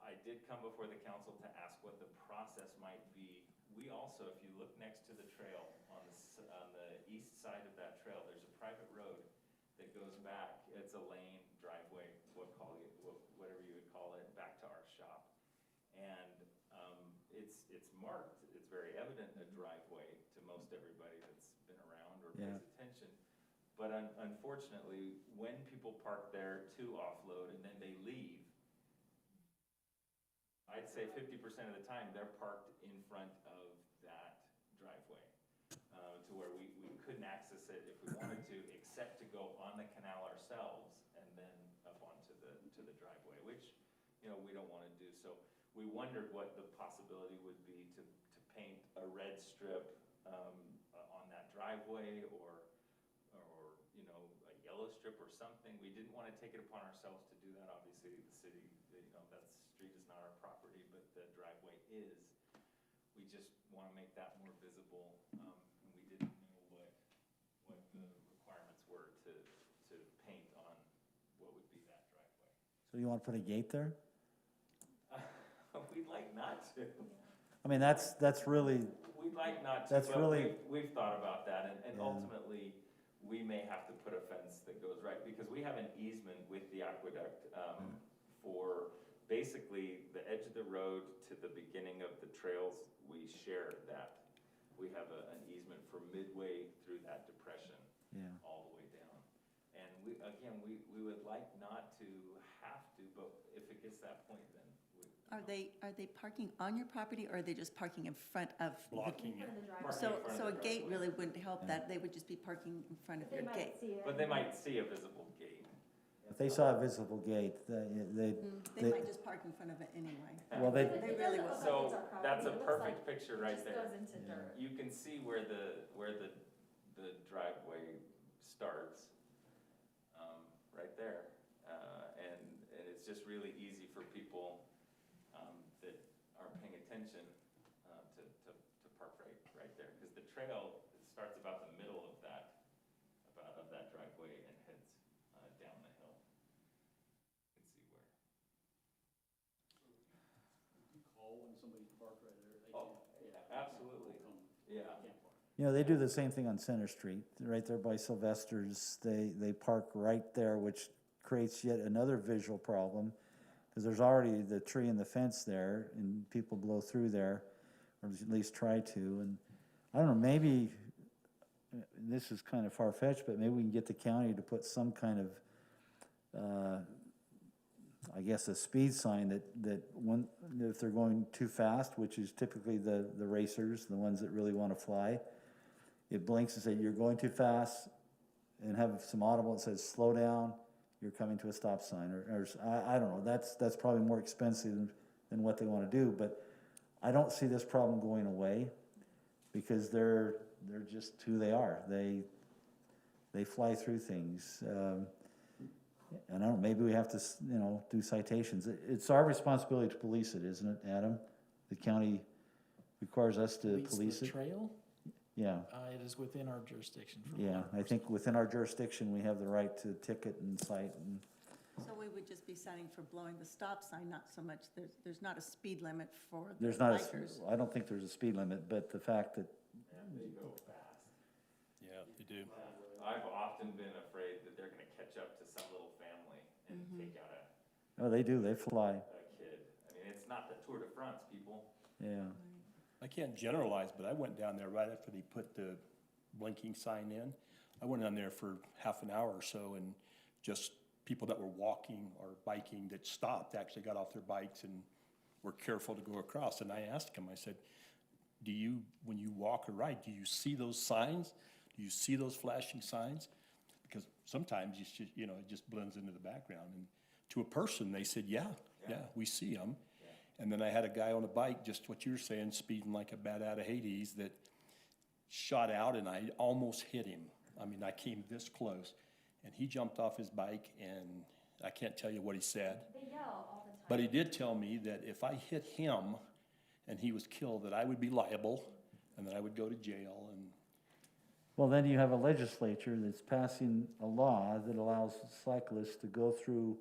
I did come before the council to ask what the process might be. We also, if you look next to the trail, on the east side of that trail, there's a private road that goes back. It's a lane, driveway, whatever you would call it, back to our shop. And it's marked, it's very evident a driveway to most everybody that's been around or Yeah. pays attention. But unfortunately, when people park there to offload and then they leave, I'd say 50% of the time, they're parked in front of that driveway, to where we couldn't access it if we wanted to, except to go on the canal ourselves and then up onto the driveway, which, we don't want to do. So we wondered what the possibility would be to paint a red strip on that driveway or a yellow strip or something. We didn't want to take it upon ourselves to do that. Obviously, the city, that street is not our property, but the driveway is. We just want to make that more visible, and we didn't know what the requirements were to paint on what would be that driveway. So you want to put a gate there? We'd like not to. I mean, that's really, We'd like not to, That's but really- we've thought about that, and Yeah. ultimately, we may have to put a fence that goes right, because we have an easement with the aqueduct for basically the edge of the road to the beginning of the trails. We share that. We have an easement for midway through that depression, yeah. all the way down. And we would like not to have to, but if it gets that point, then Are they parking on your property, or are they just parking in front of? Blocking In it. front of the driveway. Parking in front So of a the gate driveway. really wouldn't help that, they would just be parking in front of They your might gate. see it. But they might see a visible gate. If they saw a visible gate, They They- might just park in front of it anyway. well, they, They really will. So that's a perfect picture right It there. just goes into Yeah. dirt. You can see where the driveway starts, right there. And it's just really easy for people, that aren't paying attention, to park right there. Because the trail starts about the middle of that driveway and heads, down the hill. You can see where. Call when somebody's parked right there. Oh, absolutely, yeah. they do the same thing on Center Street, right there by Sylvester's. They park right there, which creates yet another visual problem, because there's already the tree and the fence there, and people blow through there, or at least try to. And I don't know, maybe, this is kind of far-fetched, but maybe we can get the county to put some kind of, I guess, a speed sign that one, if they're going too fast, which is typically the racers, the ones that really want to fly, it blinks and says, you're going too fast, and have some audible that says, slow down, you're coming to a stop sign, or I don't know, that's probably more expensive than what they want to do, but I don't see this problem going away, because they're just who they are. They fly through things. And I don't know, maybe we have to, do citations. It's our responsibility to police it, isn't it, Adam? The county requires us to police the it? trail, Yeah, it is within our jurisdiction. for yeah. law I think within our jurisdiction, we have the right to ticket and cite. And So we would just be signing for blowing the stop sign, not so much, there's not a speed limit for the there's not, bikers. I don't think there's a speed limit, but the fact that, They go fast. Yeah, they do. I've often been afraid that they're gonna catch up to some little family and take out oh, they do, they fly, a kid. I mean, it's not the Tour de France, people. yeah. I can't generalize, but I went down there right after they put the blinking sign in. I went down there for half an hour or so, and just people that were walking or biking that stopped actually got off their bikes and were careful to go across. And I asked him, I said, when you walk or ride, do you see those signs? Do you see those flashing signs? Because sometimes it just blends into the background. And to a person, they said, yeah, we see them. And then I had a guy on a bike, just what you were saying, speeding like a bat out of Hades, that shot out, and I almost hit him. I mean, I came this close, and he jumped off his bike, and I can't tell you what he said. They yell all the time. But he did tell me that if I hit him and he was killed, that I would be liable, and that I would go to jail. And Well, then you have a legislature that's passing a law that allows cyclists to go through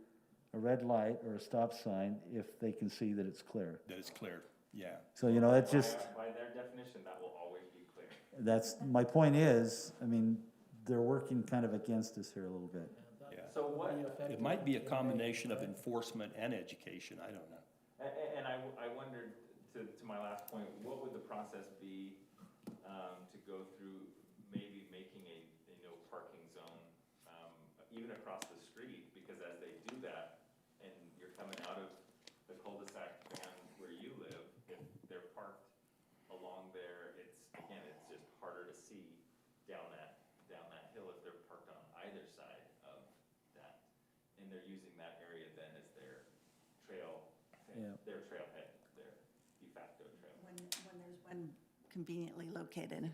a red light or a stop sign if they can see that it's clear. that is clear, yeah. So, it's just, By their definition, that will always be clear. that's, my point is, I mean, they're working kind of against us here a little bit. Yeah. So what, It might be a combination of enforcement and education, I don't know. and I wondered, to my last point, what would the process be, to go through maybe making a no parking zone, even across the street, because as they do that, and you're coming out of the cul-de-sac van where you live, if they're parked along there, it's just harder to see down that hill if they're parked on either side of that. And they're using that area then as their trail, Yeah. their trailhead, their de facto trail. When there's one conveniently located,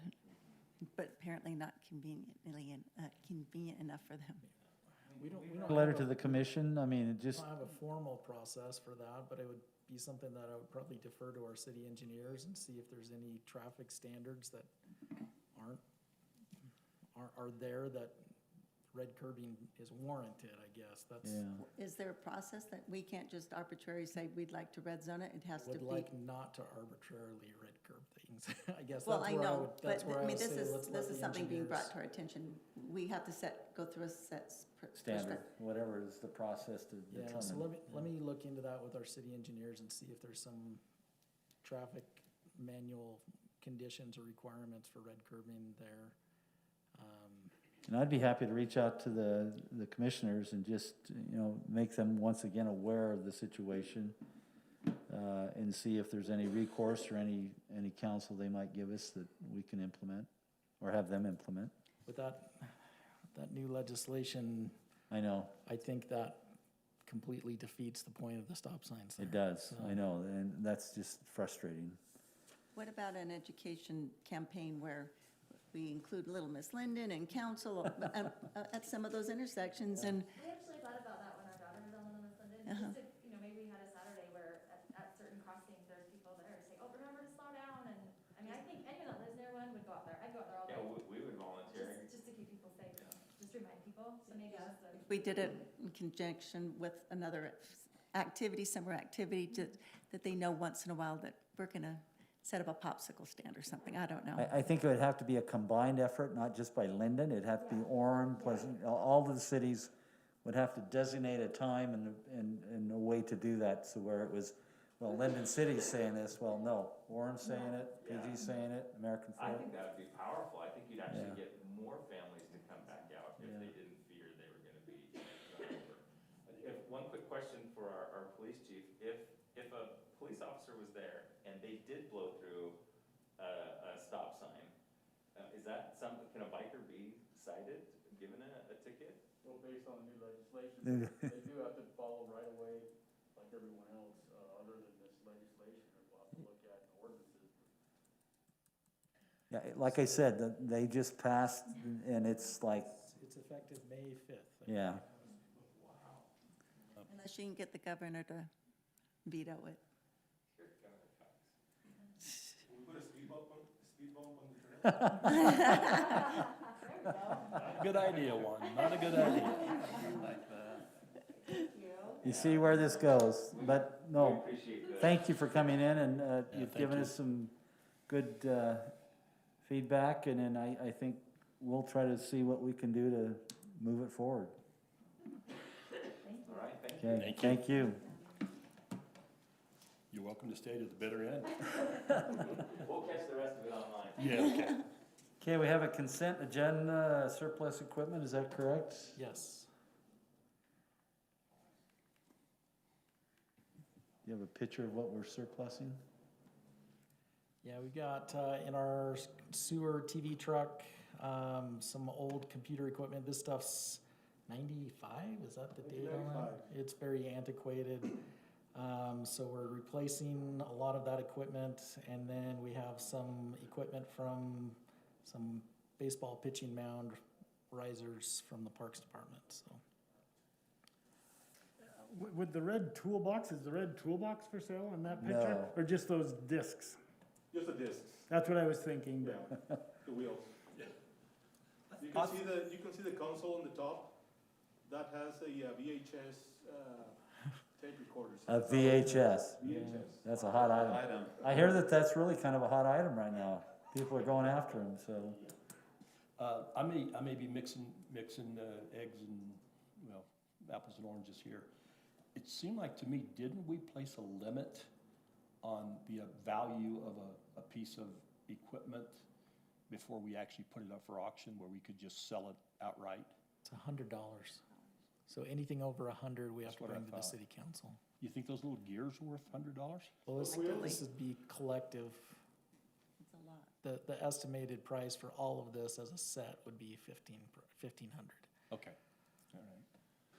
but apparently not convenient enough for them. We don't A letter have to the commission, I mean, it We just, don't have a formal process for that, but it would be something that I would probably defer to our city engineers and see if there's any traffic standards that are there that red curbing is warranted, I guess, that's. yeah. Is there a process that we can't just arbitrarily say we'd like to red zone it? It has to Would be. like not to arbitrarily red curb things, I guess Well, that's I where I know, would, but that's where I I mean, would say, let's let this is the something being brought engineers. to our attention. We have to go through a set. Standard, whatever is the process to Yeah, determine. so let me look into that with our city engineers and see if there's some traffic manual conditions or requirements for red curbing there. And I'd be happy to reach out to the commissioners and just, make them once again aware of the situation, and see if there's any recourse or any counsel they might give us that we can implement, or have them implement. With that new legislation, I know, I think that completely defeats the point of the stop signs there. it does, So- I know, and that's just frustrating. What about an education campaign where we include Little Miss Lindon and council at some of those intersections and, We actually thought about that when our daughter was on Little Miss Lindon, Uh-huh. just if, maybe we had a Saturday where at certain crossings, there's people there to say, oh, remember to slow down, and, I mean, I think anyone that lives near one would go out there, I'd go out there all Yeah, day, we would volunteer. just to keep people safe, just remind people, so maybe just a. we did it in conjunction with another activity, summer activity, that they know once in a while that we're gonna set up a popsicle stand or something, I don't know. I think it would have to be a combined effort, not just by Lindon, it'd have to be Orem, Pleasant, all of the cities would have to designate a time and a way to do that, so where it was, well, Lindon City's saying this, well, no, Orem's saying it, PG's saying it, American I Fort. think that would be powerful. I think you'd actually Yeah. get more families to come back out if Yeah. they didn't fear they were gonna be run over. If, one quick question for our police chief, if a police officer was there and they did blow through a stop sign, is that can a biker be cited, given a ticket? Well, based on the new legislation, they do have to follow right away like everyone else, other than this legislation, or we'll have to look at ordinances. Yeah, like I said, they just passed, and it's like, It's effective May 5th. yeah, Unless you can get the governor to veto it. Here, Governor Cox. Can we put a speed bump on the trail? Good idea, one, not a good idea. you see where this goes, but We no, appreciate the. thank you for coming in, and you've thank given you. us some good feedback, and then I think we'll try to see what we can do to move it forward. All right, thank you. Okay, thank you. You're welcome to stay to the bitter end. We'll catch the rest of it online. Yeah, okay. Okay, we have a consent agenda, surplus equipment, is that correct? Yes. You have a picture of what we're surplusing? Yeah, we got in our sewer TV truck, some old computer equipment. This stuff's 95, is that the date on it? It's very antiquated. So we're replacing a lot of that equipment, and then we have some equipment from some baseball pitching mound risers from the Parks Department, so. With the red toolbox, is the red toolbox for sale in that picture? No. Or just those discs? Just the discs, That's what I was thinking, but the wheels. You can see the console on the top, that has a VHS tape recorders. A VHS, VHS. that's a hot item. I hear that that's really kind of a hot item right now. People are going after them, so. I may be mixing eggs and, well, apples and oranges here. It seemed like to me, didn't we place a limit on the value of a piece of equipment before we actually put it up for auction, where we could just sell it outright? It's $100. So anything over 100, we have That's to what I bring to the thought. city council. You think those little gears are worth $100? Well, this would be collective. It's a lot. The estimated price for all of this as a set would be $1,500. Okay, all right.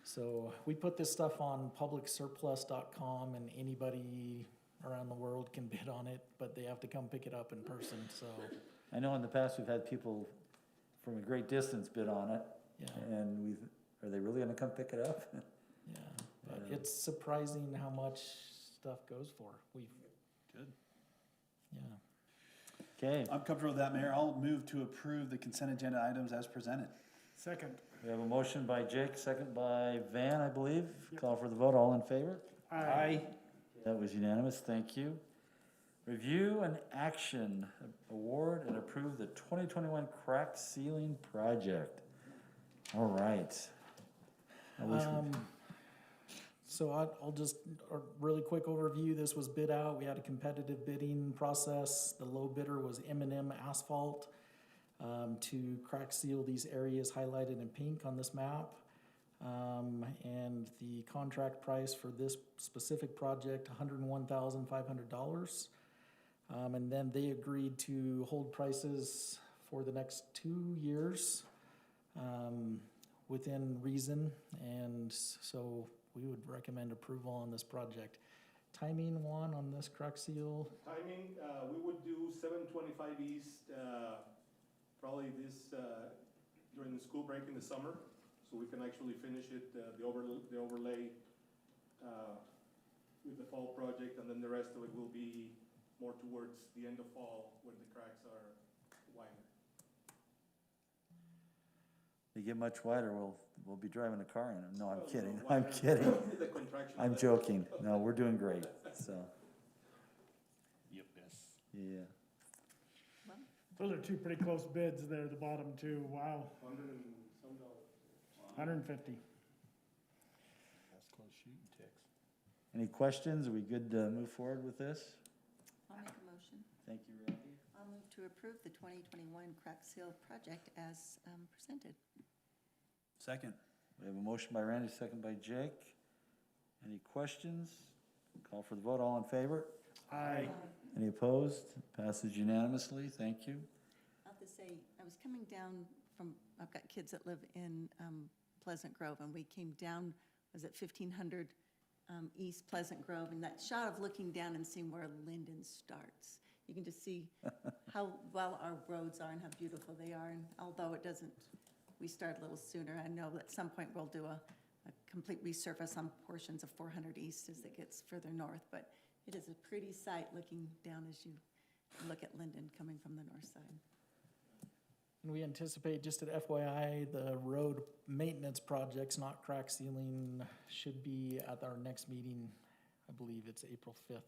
So we put this stuff on publicsurplus.com, and anybody around the world can bid on it, but they have to come pick it up in person, so, I know in the past we've had people from a great distance bid on it, yeah, and are they really gonna come pick it up? yeah. But it's surprising how much stuff goes for. Good. Yeah. Okay, I'm comfortable with that, Mayor. I'll move to approve the consent agenda items as presented. Second. we have a motion by Jake, second by Van, I believe. Call for the vote, all in favor? Aye. That was unanimous, thank you. Review and action, award and approve the 2021 crack ceiling project. All right. I wish we- So I'll just, a really quick overview. This was bid out. We had a competitive bidding process. The low bidder was M&M Asphalt to crack seal these areas highlighted in pink on this map. And the contract price for this specific project, $101,500. And then they agreed to hold prices for the next 2 years within reason. And so we would recommend approval on this project. Timing, Juan, on this crack seal? Timing, we would do 7:25 east, probably this, during the school break in the summer, so we can actually finish it, the overlay, with the fall project, and then the rest of it will be more towards the end of fall when the cracks are wider. They get much wider, we'll be driving a car in them. No, I'm Well, kidding, no, I'm wider. kidding. The contraction. I'm joking. No, we're doing great, so, Yep, yes. yeah. Those are two pretty close bids there, the bottom two. Wow, $100 and some dollars. 150. That's close shooting, Tex. Any questions? Are we good to move forward with this? I'll make a motion. Thank you, Randy. I'll move to approve the 2021 crack seal project as presented. Second. We have a motion by Randy, second by Jake. Any questions? Call for the vote, all in favor? Aye. Any opposed? Passes unanimously, thank you. I'll have to say, I was coming down from, I've got kids that live in Pleasant Grove, and we came down, was it 1500 East Pleasant Grove, and that shot of looking down and seeing where Lindon starts. You can just see how well our roads are and how beautiful they are, and although it doesn't, we start a little sooner, I know at some point we'll do a complete resurface on portions of 400 East as it gets further north, but it is a pretty sight looking down as you look at Lindon coming from the north side. And we anticipate, just at FYI, the road maintenance projects, not crack sealing, should be at our next meeting. I believe it's April 5th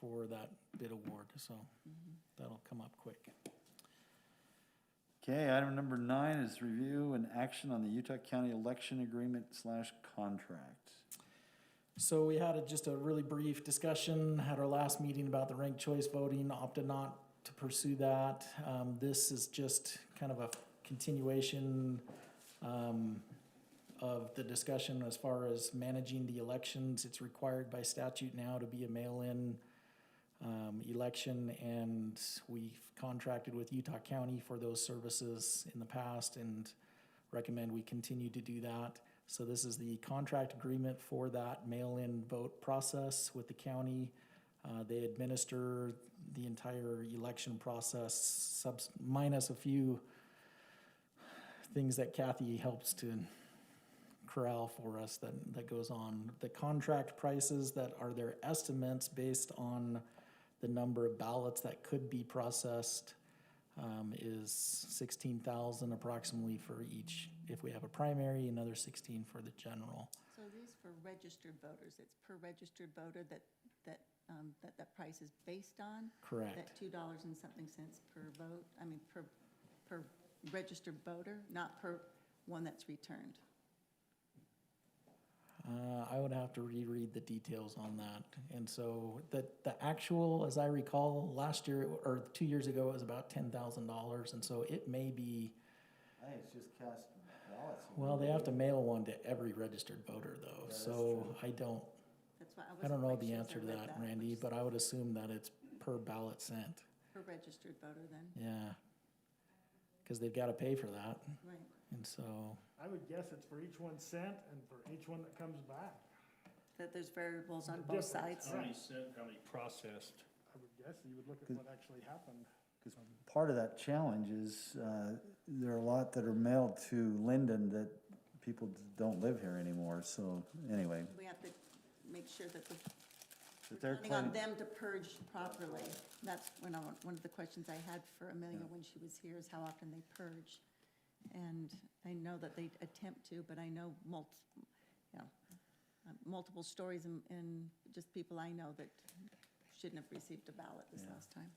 for that bid award, so that'll come up quick. Okay, item number 9 is review and action on the Utah County election agreement / contract. So we had just a really brief discussion at our last meeting about the ranked choice voting, opted not to pursue that. This is just kind of a continuation of the discussion as far as managing the elections. It's required by statute now to be a mail-in election, and we've contracted with Utah County for those services in the past and recommend we continue to do that. So this is the contract agreement for that mail-in vote process with the county. They administer the entire election process, minus a few things that Kathy helps to corral for us that goes on. The contract prices that are their estimates based on the number of ballots that could be processed is $16,000 approximately for each. If we have a primary, another $16,000 for the general. So these for registered voters, it's per registered voter that price is based on? Correct. That $2 and something cents per vote, I mean, per registered voter, not per one that's returned? I would have to reread the details on that. And so the actual, as I recall, last year or 2 years ago, it was about $10,000. And so it may be, I think it's just cast ballots. well, they have to mail one to every registered voter though. that's So I don't That's why I I wasn't don't know quite the sure as answer I to read that, Randy, which- but I would assume that it's per ballot sent. Per registered voter then, Yeah. Because they've got to pay for that. right. And so, I would guess it's for each one sent and for each one that comes back. That there's variables on The both difference. sides. How many sent, how many processed? I would guess you would look at what actually happened. Because part of that challenge is, there are a lot that are mailed to Lindon that people don't live here anymore, so anyway. We have to make sure that But they're counting on claiming- them to purge properly. That's one of the questions I had for Amelia when she was here, is how often they purge. And I know that they attempt to, but I know multiple stories and just people I know that shouldn't have received a ballot this Yeah. last time.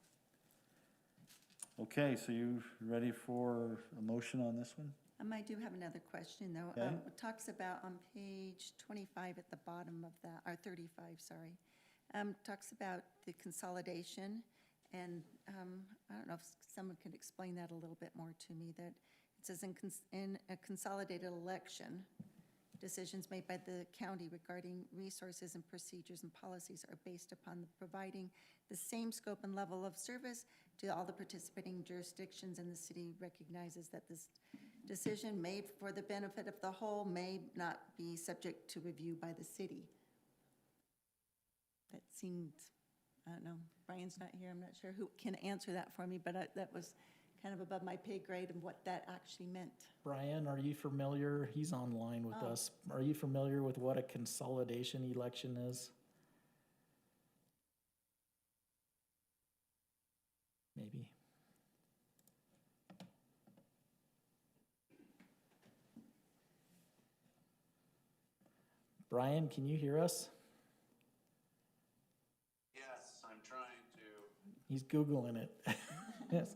Okay, so you ready for a motion on this one? I do have another question, though. Okay. It talks about on page 25 at the bottom of that, or 35, sorry. Talks about the consolidation, and I don't know if someone could explain that a little bit more to me, that it says in a consolidated election, decisions made by the county regarding resources and procedures and policies are based upon providing the same scope and level of service to all the participating jurisdictions, and the city recognizes that this decision made for the benefit of the whole may not be subject to review by the city. That seemed, I don't know, Brian's not here, I'm not sure who can answer that for me, but that was kind of above my pay grade of what that actually meant. Brian, are you familiar? He's online with Oh. us. Are you familiar with what a consolidation election is? Maybe. Brian, can you hear us? Yes, I'm trying to. He's Googling it. Yes.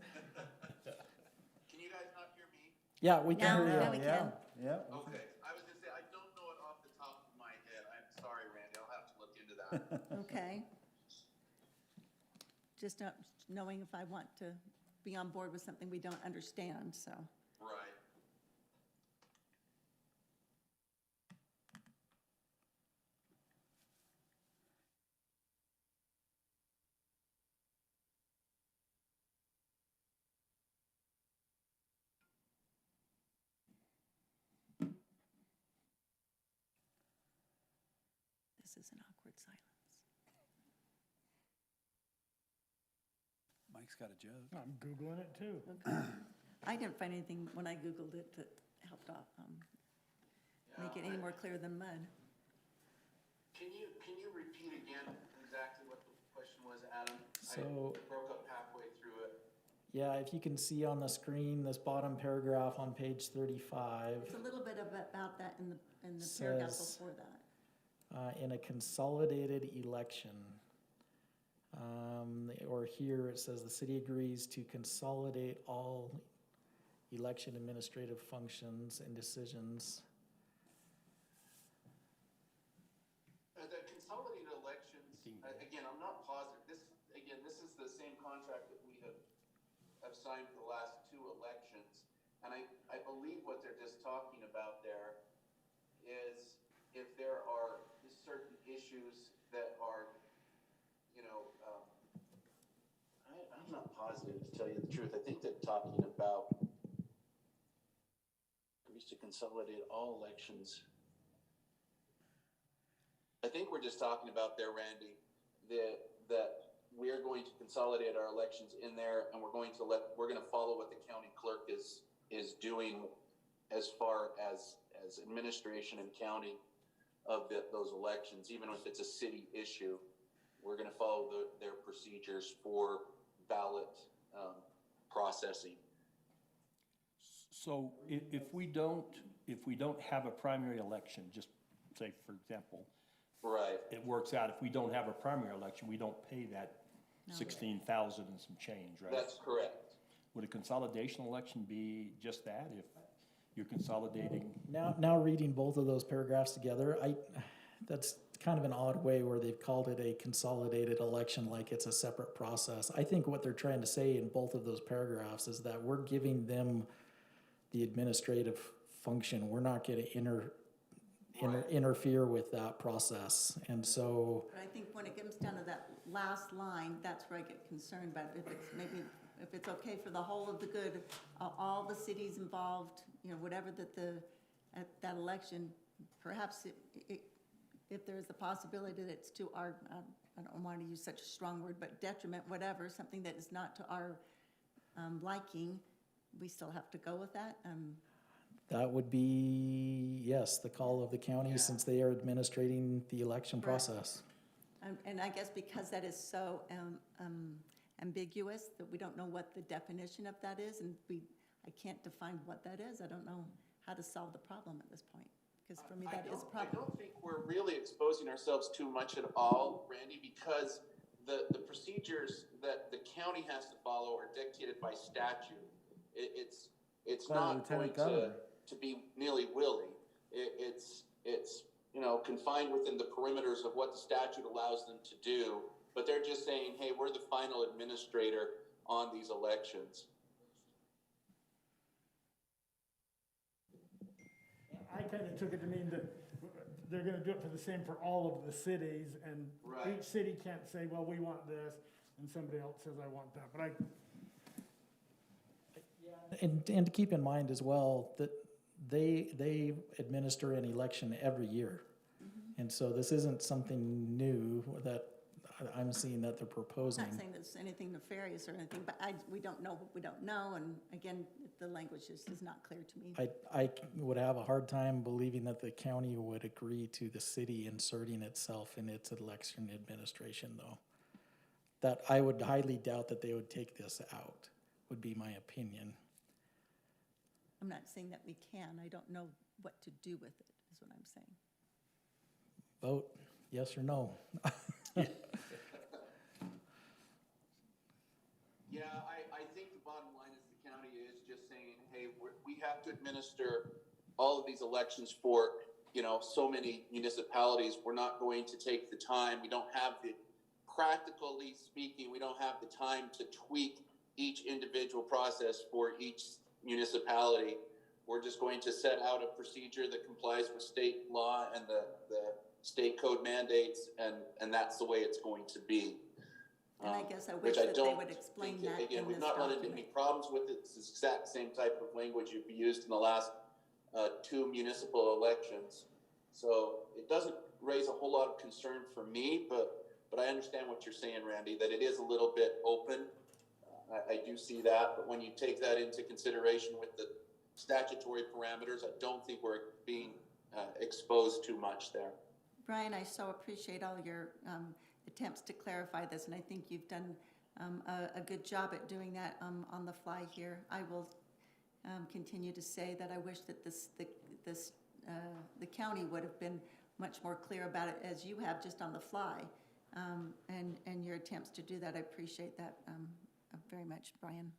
Can you guys not hear me? Yeah, we can hear you. Now we can. Yeah. Okay, I was gonna say, I don't know it off the top of my head. I'm sorry, Randy, I'll have to look into that. Okay. Just not knowing if I want to be on board with something we don't understand, so. Right. This is an awkward silence. Mike's got a joke. I'm Googling it too. Okay. I didn't find anything when I Googled it that helped out, make it any more clear than mud. Can you repeat again exactly what the question was, Adam? So- I broke up halfway through it. Yeah, if you can see on the screen, this bottom paragraph on page 35. It's a little bit about that in the paragraph Says- before that. In a consolidated election, or here it says the city agrees to consolidate all election administrative functions and decisions. The consolidated elections, again, I'm not positive, this is the same contract that we have signed for the last 2 elections. And I believe what they're just talking about there is if there are certain issues that are, I'm not positive, to tell you the truth. I think they're talking about agrees to consolidate all elections. I think we're just talking about there, Randy, that we're going to consolidate our elections in there, and we're going to follow what the county clerk is doing as far as administration and counting of those elections. Even if it's a city issue, we're going to follow their procedures for ballot processing. So if we don't have a primary election, just say, for example, Right. it works out, if we don't have a primary election, we don't pay that No. 16,000 and some change, right? That's correct. would a consolidation election be just that, if you're consolidating? Now reading both of those paragraphs together, that's kind of an odd way where they've called it a consolidated election like it's a separate process. I think what they're trying to say in both of those paragraphs is that we're giving them the administrative function. We're not going to interfere with that process. And so, But I think when it comes down to that last line, that's where I get concerned about if it's maybe, if it's okay for the whole of the good, all the cities involved, you know, whatever at that election, perhaps if there is a possibility that it's to our, I don't want to use such a strong word, but detriment, whatever, something that is not to our liking, we still have to go with that. that would be, yes, the call of the county since they are administrating the election Correct. process. And I guess because that is so ambiguous, that we don't know what the definition of that is, and I can't define what that is. I don't know how to solve the problem at this point, because for me, that is a I problem. don't think we're really exposing ourselves too much at all, Randy, because the procedures that the county has to follow are dictated by statute. It's By the not going lieutenant governor. to be nilly-willy. It's you know, confined within the perimeters of what the statute allows them to do, but they're just saying, hey, we're the final administrator on these elections. I kind of took it to mean that they're gonna do it for the same for all of the cities, and Right. each city can't say, well, we want this, and somebody else says, I want that, but And to keep in mind as well that they administer an election every year. And so this isn't something new that I'm seeing that they're I'm proposing. not saying there's anything nefarious or anything, but we don't know what we don't know, and again, the language just is not clear to me. I would have a hard time believing that the county would agree to the city inserting itself in its election administration, though. That I would highly doubt that they would take this out, would be my opinion. I'm not saying that we can. I don't know what to do with it, is what I'm saying. Vote, yes or no. Yeah, I think the bottom line is the county is just saying, hey, we have to administer all of these elections for, you know, so many municipalities. We're not going to take the time. We don't have practically speaking, we don't have the time to tweak each individual process for each municipality. We're just going to set out a procedure that complies with state law and the state code mandates, and that's the way it's going to be. And I guess I Which wish that they don't would explain think- that in Again, we've this not run into any document. problems with it. It's the exact same type of language you've used in the last 2 municipal elections. So it doesn't raise a whole lot of concern for me, but I understand what you're saying, Randy, that it is a little bit open. I do see that, but when you take that into consideration with the statutory parameters, I don't think we're being exposed too much there. Brian, I so appreciate all your attempts to clarify this, and I think you've done a good job at doing that on the fly here. I will continue to say that I wish that the county would have been much more clear about it, as you have, just on the fly. And your attempts to do that, I appreciate that very much, Brian.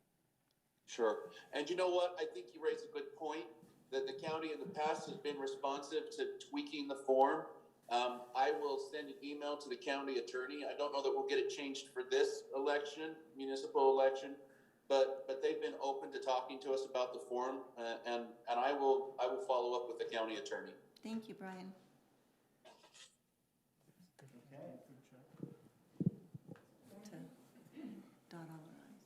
Sure. And you know what? I think you raise a good point, that the county in the past has been responsive to tweaking the form. I will send an email to the county attorney. I don't know that we'll get it changed for this election, municipal election, but they've been open to talking to us about the form, and I will follow up with the county attorney. Thank you, Brian. To dot all our i's.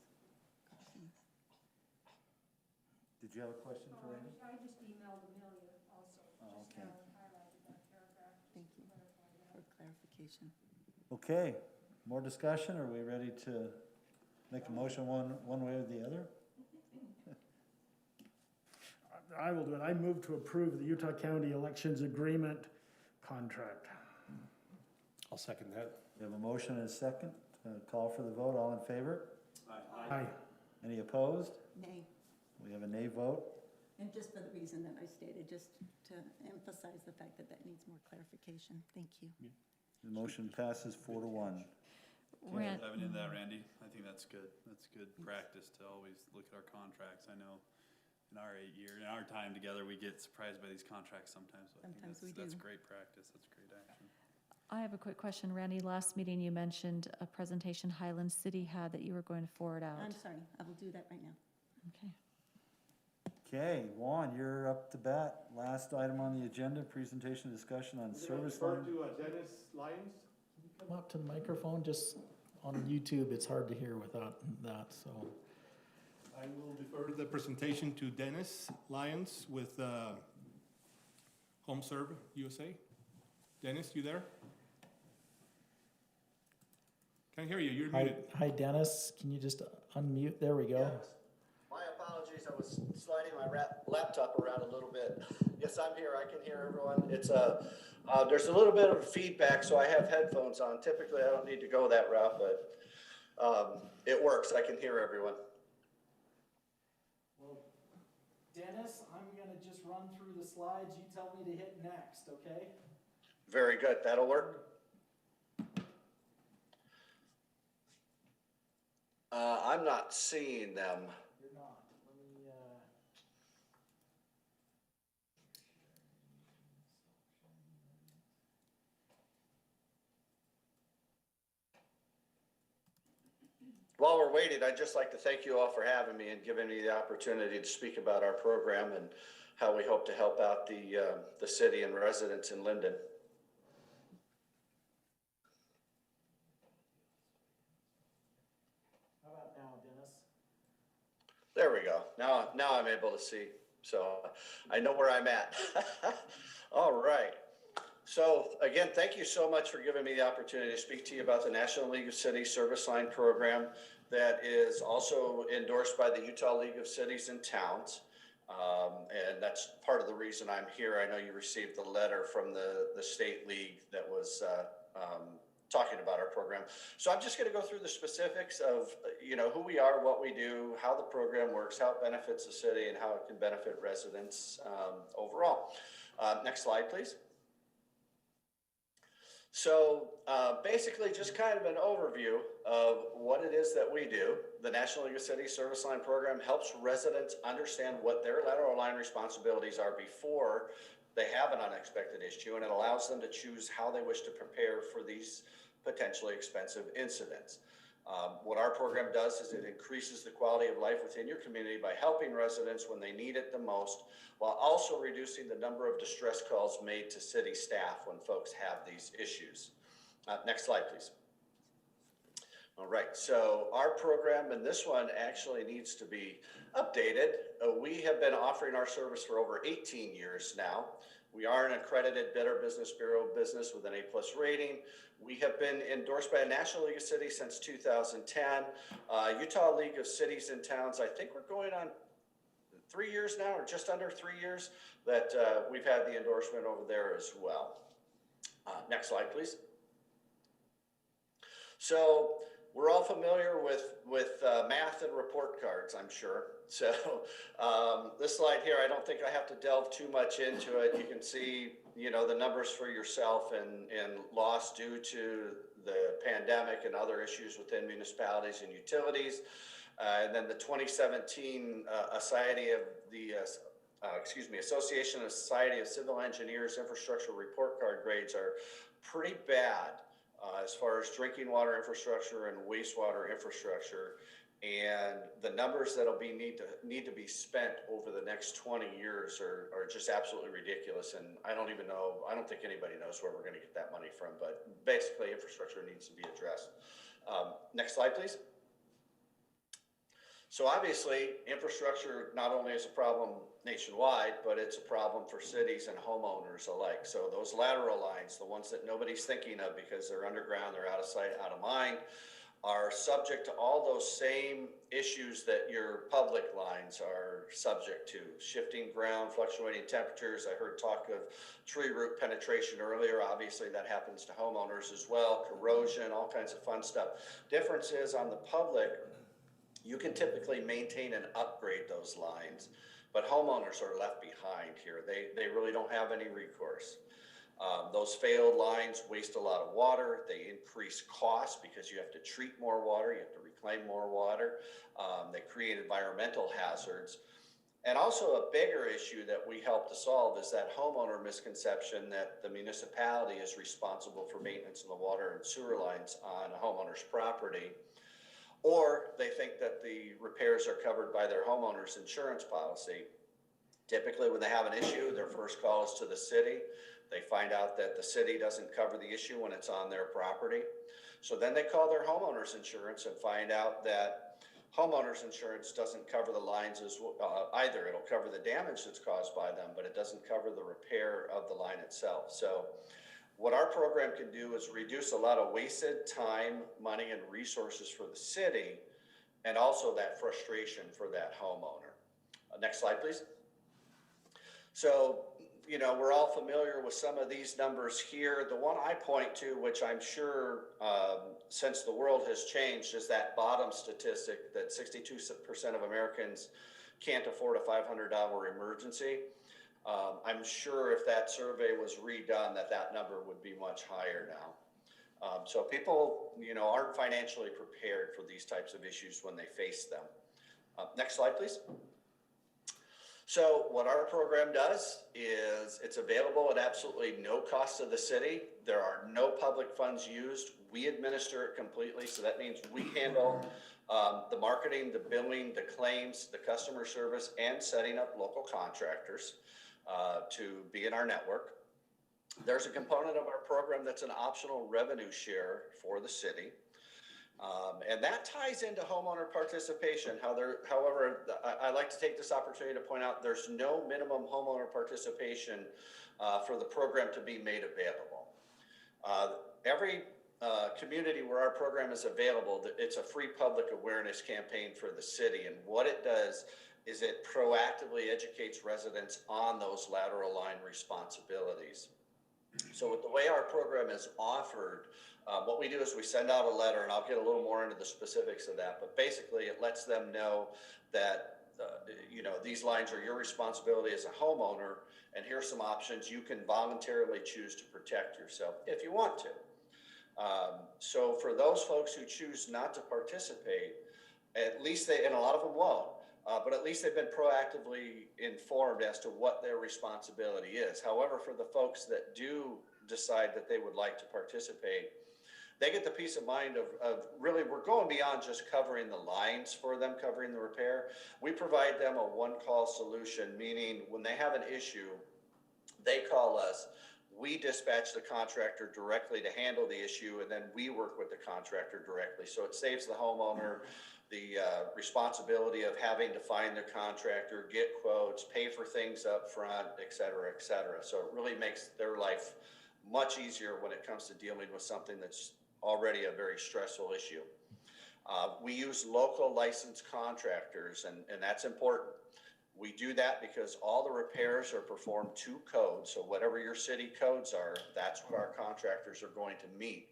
Did you have a question for Randy? I just emailed Amelia also. Oh, okay. Highlighted that paragraph. Thank you for clarification. Okay, more discussion? Are we ready to make a motion one way or the other? I will do it. I move to approve the Utah County Elections Agreement contract. I'll second that. We have a motion and a second. Call for the vote. All in favor? Aye. Any opposed? Nay. We have a nay vote. And just for the reason that I stated, just to emphasize the fact that that needs more clarification. Thank you. The motion passes 4-1. Ran- Diving into that, Randy, I think that's good. That's good practice to always look at our contracts. I know in our time together, we get surprised by these contracts sometimes. So I think Sometimes we that's do. great practice. That's great action. I have a quick question, Randy. Last meeting you mentioned a presentation Highland City had that you were going to forward out. I'm sorry, I will do that right now. Okay. Okay, Juan, you're up to bat. Last item on the agenda, presentation discussion on service line. Refer to Dennis Lyons. Come up to the microphone, just on YouTube, it's hard to hear without that, so. I will defer the presentation to Dennis Lyons with HomeServe USA. Dennis, you there? Can't hear you, you're muted. Hi Dennis, can you just unmute? There we go. Yes. My apologies, I was sliding my laptop around a little bit. Yes, I'm here, I can hear everyone. It's there's a little bit of feedback, so I have headphones on. Typically, I don't need to go that route, but it works, I can hear everyone. Well, Dennis, I'm gonna just run through the slides. You tell me to hit next, okay? Very good, that'll work. I'm not seeing them. You're not. Let me, While we're waiting, I'd just like to thank you all for having me and giving me the opportunity to speak about our program and how we hope to help out the city and residents in Lindon. how about now, Dennis? There we go. Now I'm able to see. So I know where I'm at. All right. So again, thank you so much for giving me the opportunity to speak to you about the National League of Cities Service Line Program that is also endorsed by the Utah League of Cities and Towns. And that's part of the reason I'm here. I know you received the letter from the state league that was talking about our program. So I'm just going to go through the specifics of, who we are, what we do, how the program works, how it benefits the city, and how it can benefit residents overall. Next slide, please. So basically just kind of an overview of what it is that we do. The National League of Cities Service Line Program helps residents understand what their lateral line responsibilities are before they have an unexpected issue, and it allows them to choose how they wish to prepare for these potentially expensive incidents. What our program does is it increases the quality of life within your community by helping residents when they need it the most, while also reducing the number of distress calls made to city staff when folks have these issues. Next slide, please. All right, so our program, and this one actually needs to be updated. We have been offering our service for over 18 years now. We are an accredited Better Business Bureau business with an A+ rating. We have been endorsed by a National League of Cities since 2010. Utah League of Cities and Towns, I think we're going on 3 years now, or just under 3 years, that we've had the endorsement over there as well. Next slide, please. So we're all familiar with math and report cards, I'm sure. So this slide here, I don't think I have to delve too much into it. You can see, the numbers for yourself and loss due to the pandemic and other issues within municipalities and utilities. And then the 2017 Association of Society of Civil Engineers Infrastructure Report Card grades are pretty bad as far as drinking water infrastructure and wastewater infrastructure. And the numbers that'll need to be spent over the next 20 years are just absolutely ridiculous. And I don't think anybody knows where we're going to get that money from, but basically infrastructure needs to be addressed. Next slide, please. So obviously infrastructure not only is a problem nationwide, but it's a problem for cities and homeowners alike. So those lateral lines, the ones that nobody's thinking of because they're underground, they're out of sight, out of mind, are subject to all those same issues that your public lines are subject to. Shifting ground, fluctuating temperatures. I heard talk of tree root penetration earlier. Obviously that happens to homeowners as well. Corrosion, all kinds of fun stuff. Difference is on the public, you can typically maintain and upgrade those lines, but homeowners are left behind here. They really don't have any recourse. Those failed lines waste a lot of water. They increase costs because you have to treat more water, you have to reclaim more water. They create environmental hazards. And also a bigger issue that we help to solve is that homeowner misconception that the municipality is responsible for maintenance of the water and sewer lines on a homeowner's property. Or they think that the repairs are covered by their homeowner's insurance policy. Typically, when they have an issue, their first call is to the city. They find out that the city doesn't cover the issue when it's on their property. So then they call their homeowner's insurance and find out that homeowner's insurance doesn't cover the lines as either. It'll cover the damage that's caused by them, but it doesn't cover the repair of the line itself. So what our program can do is reduce a lot of wasted time, money, and resources for the city, and also that frustration for that homeowner. Next slide, please. So, you know, we're all familiar with some of these numbers here. The one I point to, which I'm sure since the world has changed, is that bottom statistic that 62% of Americans can't afford a $500 emergency. I'm sure if that survey was redone, that number would be much higher now. So people, you know, aren't financially prepared for these types of issues when they face them. Next slide, please. So what our program does is it's available at absolutely no cost to the city. There are no public funds used. We administer it completely. So that means we handle the marketing, the billing, the claims, the customer service, and setting up local contractors to be in our network. There's a component of our program that's an optional revenue share for the city. And that ties into homeowner participation. However, I like to take this opportunity to point out there's no minimum homeowner participation for the program to be made available. Every community where our program is available, it's a free public awareness campaign for the city. And what it does is it proactively educates residents on those lateral line responsibilities. So with the way our program is offered, what we do is we send out a letter, and I'll get a little more into the specifics of that, but basically it lets them know that you know, these lines are your responsibility as a homeowner, and here's some options you can voluntarily choose to protect yourself if you want to. So for those folks who choose not to participate, at least they, and a lot of them won't, but at least they've been proactively informed as to what their responsibility is. However, for the folks that do decide that they would like to participate, they get the peace of mind of really, we're going beyond just covering the lines for them, covering the repair. We provide them a one-call solution, meaning when they have an issue, they call us, we dispatch the contractor directly to handle the issue, and then we work with the contractor directly. So it saves the homeowner the responsibility of having to find their contractor, get quotes, pay for things up front, et cetera, et cetera. So it really makes their life much easier when it comes to dealing with something that's already a very stressful issue. We use local licensed contractors, and that's important. We do that because all the repairs are performed to code. So whatever your city codes are, that's what our contractors are going to meet.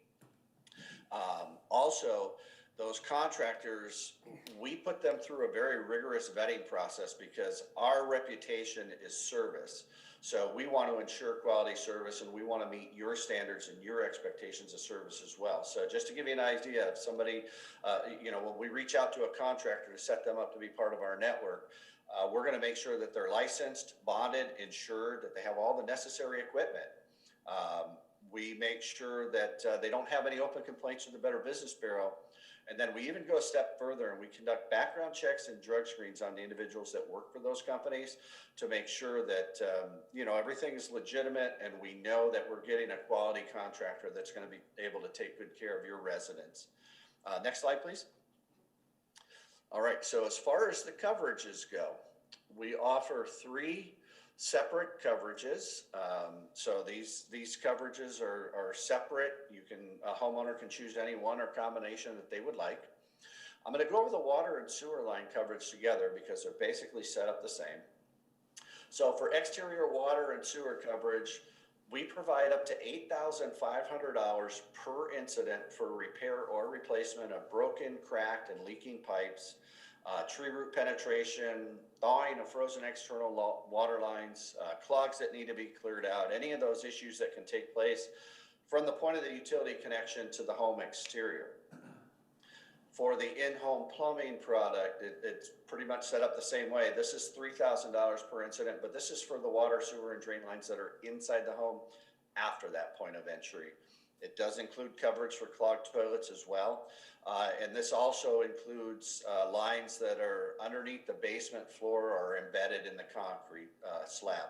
Also, those contractors, we put them through a very rigorous vetting process because our reputation is service. So we want to ensure quality service, and we want to meet your standards and your expectations of service as well. So just to give you an idea of somebody, you know, when we reach out to a contractor to set them up to be part of our network, we're going to make sure that they're licensed, bonded, insured, that they have all the necessary equipment. We make sure that they don't have any open complaints with the Better Business Bureau. And then we even go a step further and we conduct background checks and drug screens on the individuals that work for those companies to make sure that, you know, everything is legitimate and we know that we're getting a quality contractor that's going to be able to take good care of your residents. Next slide, please. All right, so as far as the coverages go, we offer 3 separate coverages. So these coverages are separate. A homeowner can choose any one or combination that they would like. I'm going to go over the water and sewer line coverage together because they're basically set up the same. So for exterior water and sewer coverage, we provide up to $8,500 per incident for repair or replacement of broken, cracked, and leaking pipes. tree root penetration, thawing of frozen external water lines, clogs that need to be cleared out, any of those issues that can take place from the point of the utility connection to the home exterior. For the in-home plumbing product, it's pretty much set up the same way. This is $3,000 per incident, but this is for the water, sewer, and drain lines that are inside the home after that point of entry. It does include coverage for clogged toilets as well. And this also includes lines that are underneath the basement floor or embedded in the concrete slab.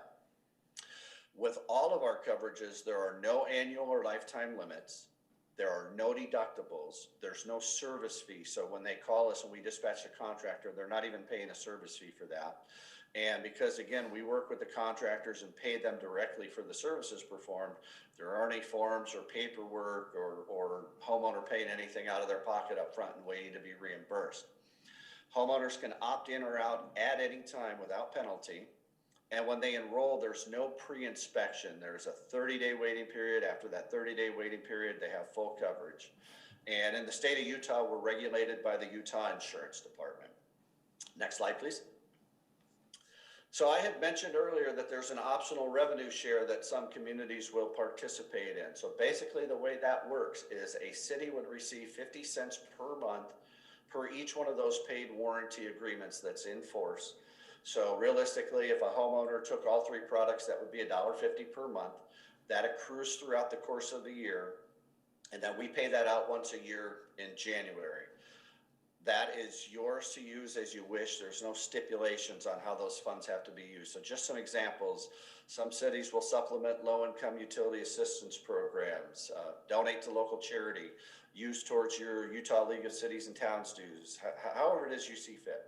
With all of our coverages, there are no annual or lifetime limits. There are no deductibles. There's no service fee. So when they call us and we dispatch a contractor, they're not even paying a service fee for that. And because, again, we work with the contractors and pay them directly for the services performed, there aren't any forms or paperwork or homeowner paying anything out of their pocket up front and waiting to be reimbursed. Homeowners can opt in or out at any time without penalty. And when they enroll, there's no pre-inspection. There's a 30-day waiting period. After that 30-day waiting period, they have full coverage. And in the state of Utah, we're regulated by the Utah Insurance Department. Next slide, please. So I had mentioned earlier that there's an optional revenue share that some communities will participate in. So basically the way that works is a city would receive 50 cents per month per each one of those paid warranty agreements that's in force. So realistically, if a homeowner took all three products, that would be $1.50 per month. That accrues throughout the course of the year. And then we pay that out once a year in January. That is yours to use as you wish. There's no stipulations on how those funds have to be used. So just some examples. Some cities will supplement low-income utility assistance programs, donate to local charity, use towards your Utah League of Cities and Towns dues, however it is you see fit.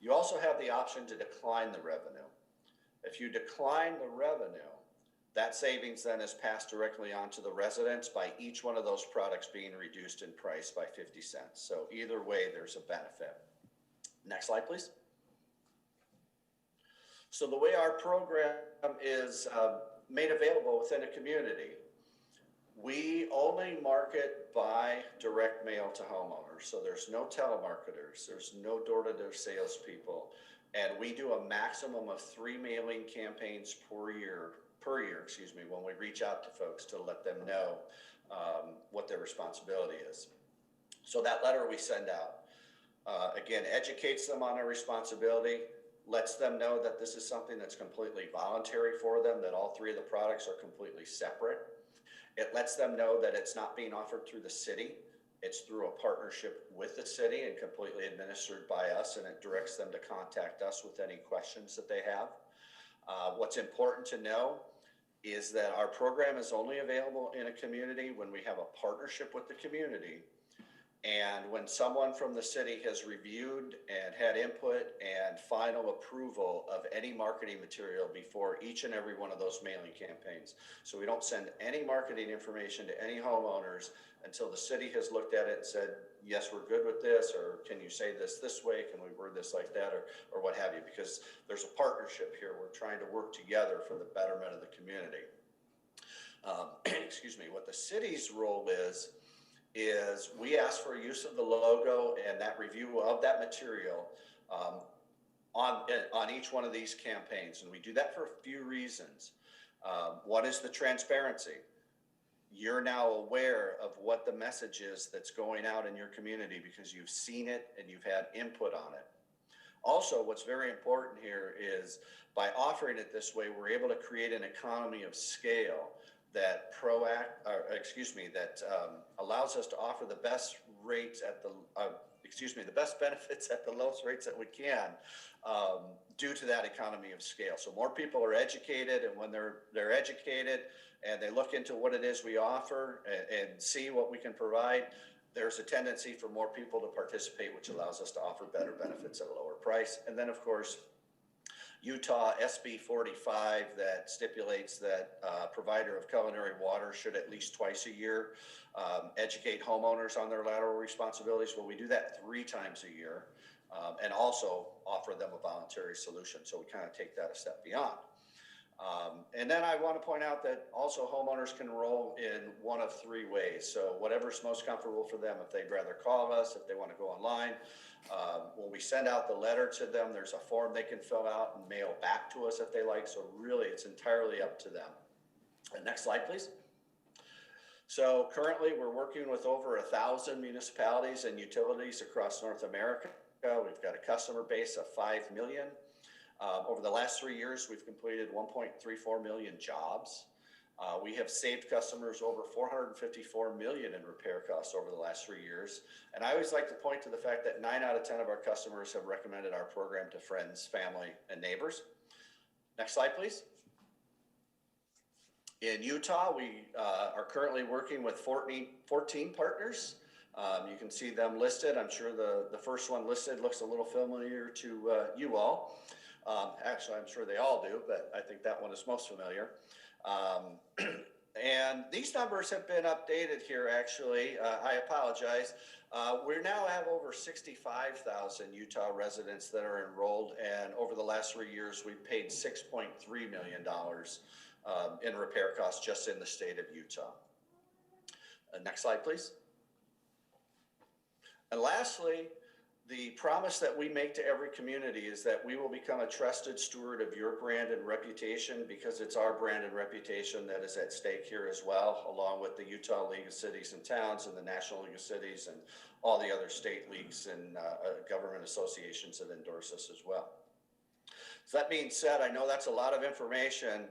You also have the option to decline the revenue. If you decline the revenue, that savings then is passed directly on to the residents by each one of those products being reduced in price by 50 cents. So either way, there's a benefit. Next slide, please. So the way our program is made available within a community, we only market by direct mail to homeowners. So there's no telemarketers, there's no door-to-door salespeople, and we do a maximum of 3 mailing campaigns per year, when we reach out to folks to let them know what their responsibility is. So that letter we send out, again, educates them on their responsibility, lets them know that this is something that's completely voluntary for them, that all three of the products are completely separate. It lets them know that it's not being offered through the city. It's through a partnership with the city and completely administered by us, and it directs them to contact us with any questions that they have. What's important to know is that our program is only available in a community when we have a partnership with the community, and when someone from the city has reviewed and had input and final approval of any marketing material before each and every one of those mailing campaigns. So we don't send any marketing information to any homeowners until the city has looked at it and said, yes, we're good with this, or can you say this way? Can we word this like that, or what have you? Because there's a partnership here. We're trying to work together for the betterment of the community. Excuse me, what the city's role is we ask for use of the logo and that review of that material on each one of these campaigns. And we do that for a few reasons. One is the transparency. You're now aware of what the message is that's going out in your community because you've seen it and you've had input on it. Also, what's very important here is by offering it this way, we're able to create an economy of scale that allows us to offer the best rates at the best benefits at the lowest rates that we can due to that economy of scale. So more people are educated, and when they're educated and they look into what it is we offer and see what we can provide, there's a tendency for more people to participate, which allows us to offer better benefits at a lower price. And then, of course, Utah SB 45 that stipulates that provider of culinary water should at least twice a year educate homeowners on their lateral responsibilities. Well, we do that 3 times a year and also offer them a voluntary solution. So we kind of take that a step beyond. And then I want to point out that also homeowners can enroll in one of three ways. So whatever's most comfortable for them, if they'd rather call us, if they want to go online. When we send out the letter to them, there's a form they can fill out and mail back to us if they like. So really, it's entirely up to them. Next slide, please. So currently, we're working with over 1,000 municipalities and utilities across North America. We've got a customer base of 5 million. Over the last 3 years, we've completed 1.34 million jobs. We have saved customers over $454 million in repair costs over the last 3 years. And I always like to point to the fact that 9 out of 10 of our customers have recommended our program to friends, family, and neighbors. Next slide, please. In Utah, we are currently working with 14 partners. You can see them listed. I'm sure the first one listed looks a little familiar to you all. Actually, I'm sure they all do, but I think that one is most familiar. And these numbers have been updated here, actually. I apologize. We now have over 65,000 Utah residents that are enrolled, and over the last 3 years, we've paid $6.3 million in repair costs just in the state of Utah. Next slide, please. And lastly, the promise that we make to every community is that we will become a trusted steward of your brand and reputation, because it's our brand and reputation that is at stake here as well, along with the Utah League of Cities and Towns and the National League of Cities and all the other state leagues and government associations that endorse us as well. So that being said, I know that's a lot of information.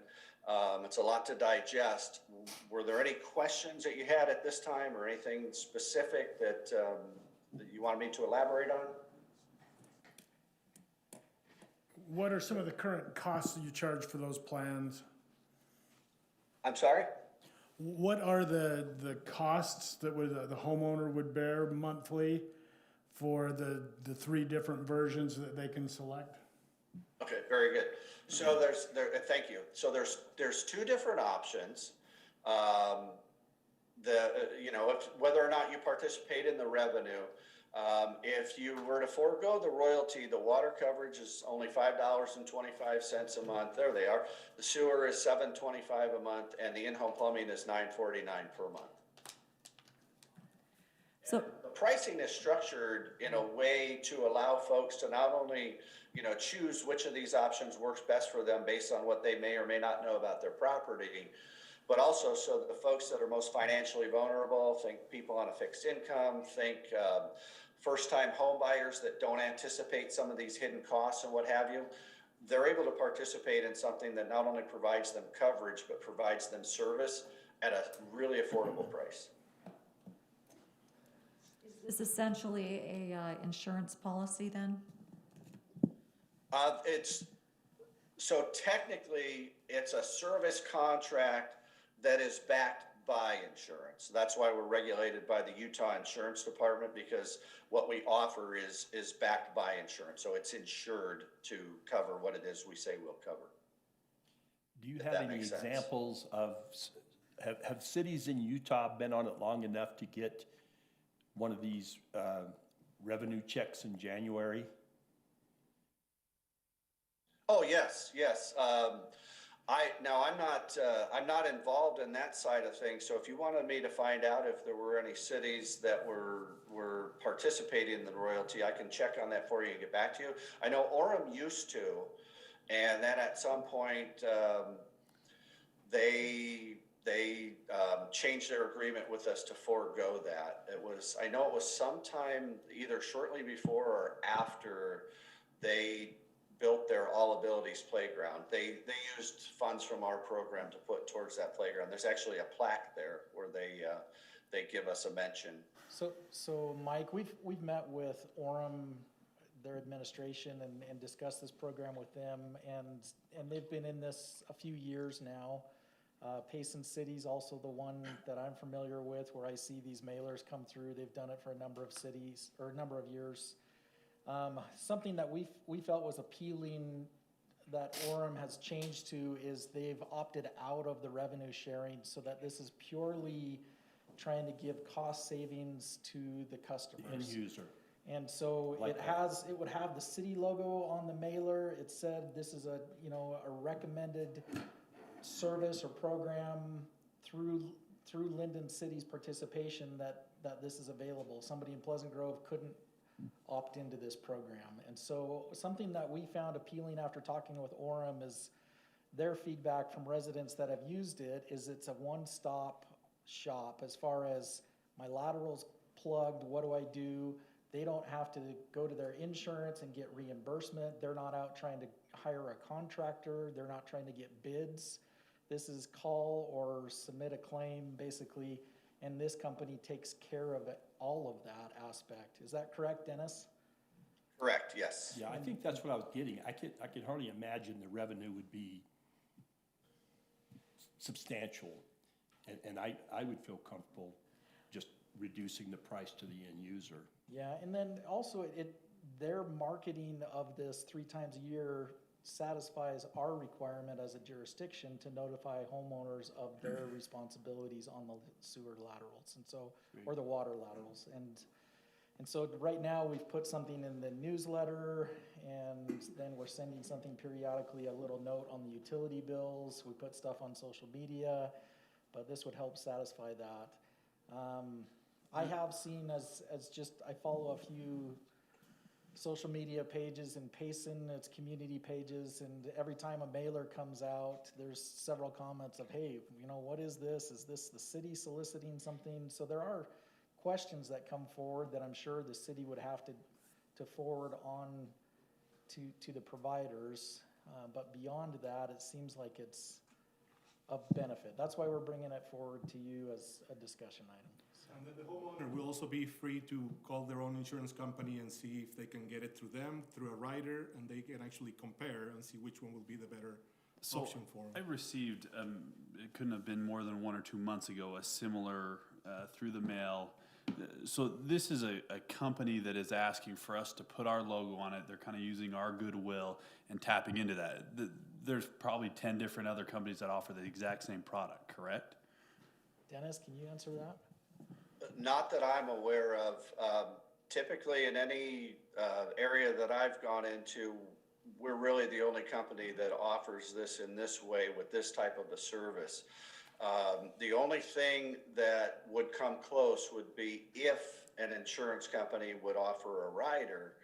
It's a lot to digest. Were there any questions that you had at this time, or anything specific that you wanted me to elaborate on? What are some of the current costs that you charge for those plans? I'm sorry? What are the costs that the homeowner would bear monthly for the 3 different versions that they can select? Okay, very good. So thank you. So there's 2 different options. Whether or not you participate in the revenue. If you were to forego the royalty, the water coverage is only $5.25 a month. There they are. The sewer is $7.25 a month, and the in-home plumbing is $9.49 per month. So the pricing is structured in a way to allow folks to not only, choose which of these options works best for them based on what they may or may not know about their property, but also so that the folks that are most financially vulnerable, think people on a fixed income, think first-time home buyers that don't anticipate some of these hidden costs and what have you, they're able to participate in something that not only provides them coverage, but provides them service at a really affordable price. is this essentially a insurance policy then? So technically, it's a service contract that is backed by insurance. That's why we're regulated by the Utah Insurance Department, because what we offer is backed by insurance. So it's insured to cover what it is we say we'll cover. Do you have any examples of, have cities in Utah been on it long enough to get one of these revenue checks in January? Oh, yes. I'm not involved in that side of things. So if you wanted me to find out if there were any cities that were participating in the royalty, I can check on that for you and get back to you. I know Orem used to, and then at some point they changed their agreement with us to forego that. I know it was sometime either shortly before or after they built their All Abilities playground. They used funds from our program to put towards that playground. There's actually a plaque there where they give us a mention. So Mike, we've met with Orem, their administration, and discussed this program with them, and they've been in this a few years now. Payson City's also the one that I'm familiar with, where I see these mailers come through. They've done it for a number of cities, or a number of years. Something that we felt was appealing that Orem has changed to is they've opted out of the revenue sharing, so that this is purely trying to give cost savings to the customers. End user. And so Like it that. it would have the city logo on the mailer. It said this is a recommended service or program through Lindon City's participation that this is available. Somebody in Pleasant Grove couldn't opt into this program. And so something that we found appealing after talking with Orem is their feedback from residents that have used it is it's a one-stop shop as far as my lateral's plugged, what do I do? They don't have to go to their insurance and get reimbursement. They're not out trying to hire a contractor. They're not trying to get bids. This is call or submit a claim, basically, and this company takes care of it, all of that aspect. Is that correct, Dennis? Correct, yes. Yeah, I think that's what I was getting. I could hardly imagine the revenue would be substantial. And I would feel comfortable just reducing the price to the end user. Yeah, and then also their marketing of this 3 times a year satisfies our requirement as a jurisdiction to notify homeowners of their responsibilities on the sewer laterals and so, or the water laterals. And so right now we've put something in the newsletter and then we're sending something periodically, a little note on the utility bills. We put stuff on social media, but this would help satisfy that. I have seen I follow a few social media pages in Payson, it's community pages, and every time a mailer comes out, there's several comments of, hey, what is this? Is this the city soliciting something? So there are questions that come forward that I'm sure the city would have to forward on to the providers. But beyond that, it seems like it's of benefit. That's why we're bringing it forward to you as a discussion item. And the homeowner will also be free to call their own insurance company and see if they can get it through them, through a rider, and they can actually compare and see which one will be the better option for I them. received, it couldn't have been more than 1 or 2 months ago, a similar through the mail. So this is a company that is asking for us to put our logo on it. They're kind of using our goodwill and tapping into that. There's probably 10 different other companies that offer the exact same product, correct? Dennis, can you answer that? Not that I'm aware of. Typically, in any area that I've gone into, we're really the only company that offers this in this way with this type of a service. The only thing that would come close would be if an insurance company would offer a rider.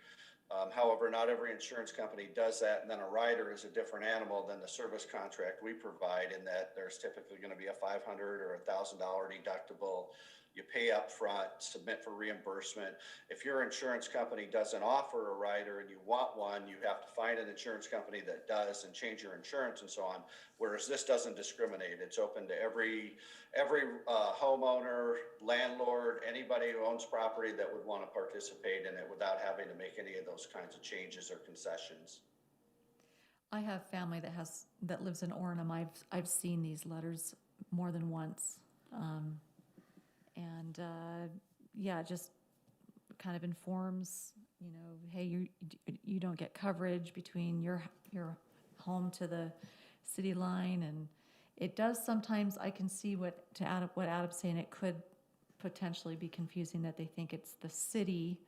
However, not every insurance company does that, and then a rider is a different animal than the service contract we provide in that there's typically going to be a $500 or $1,000 deductible. You pay up front, submit for reimbursement. If your insurance company doesn't offer a rider and you want one, you have to find an insurance company that does and change your insurance and so on. Whereas this doesn't discriminate. It's open to every homeowner, landlord, anybody who owns property that would want to participate in it without having to make any of those kinds of changes or concessions. I have family that lives in Orem. I've seen these letters more than once. Yeah, just kind of informs, hey, you don't get coverage between your home to the city line, and it does sometimes. I can see what Adam's saying. It could potentially be confusing that they think it's the city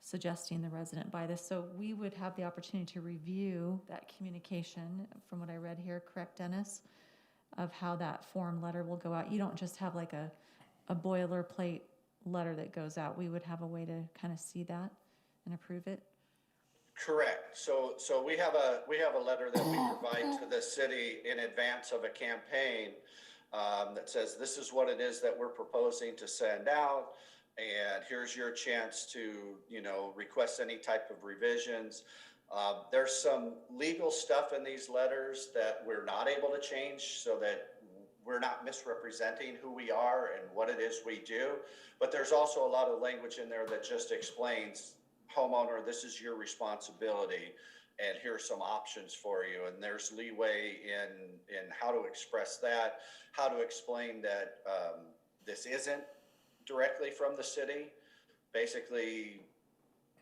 suggesting the resident buy this. So we would have the opportunity to review that communication from what I read here, correct, Dennis, of how that form letter will go out. You don't just have like a boilerplate letter that goes out. We would have a way to kind of see that and approve it. Correct. So we have a letter that we provide to the city in advance of a campaign that says this is what it is that we're proposing to send out, and here's your chance to request any type of revisions. There's some legal stuff in these letters that we're not able to change so that we're not misrepresenting who we are and what it is we do. But there's also a lot of language in there that just explains, homeowner, this is your responsibility, and here's some options for you. And there's leeway in how to express that, how to explain that this isn't directly from the city, basically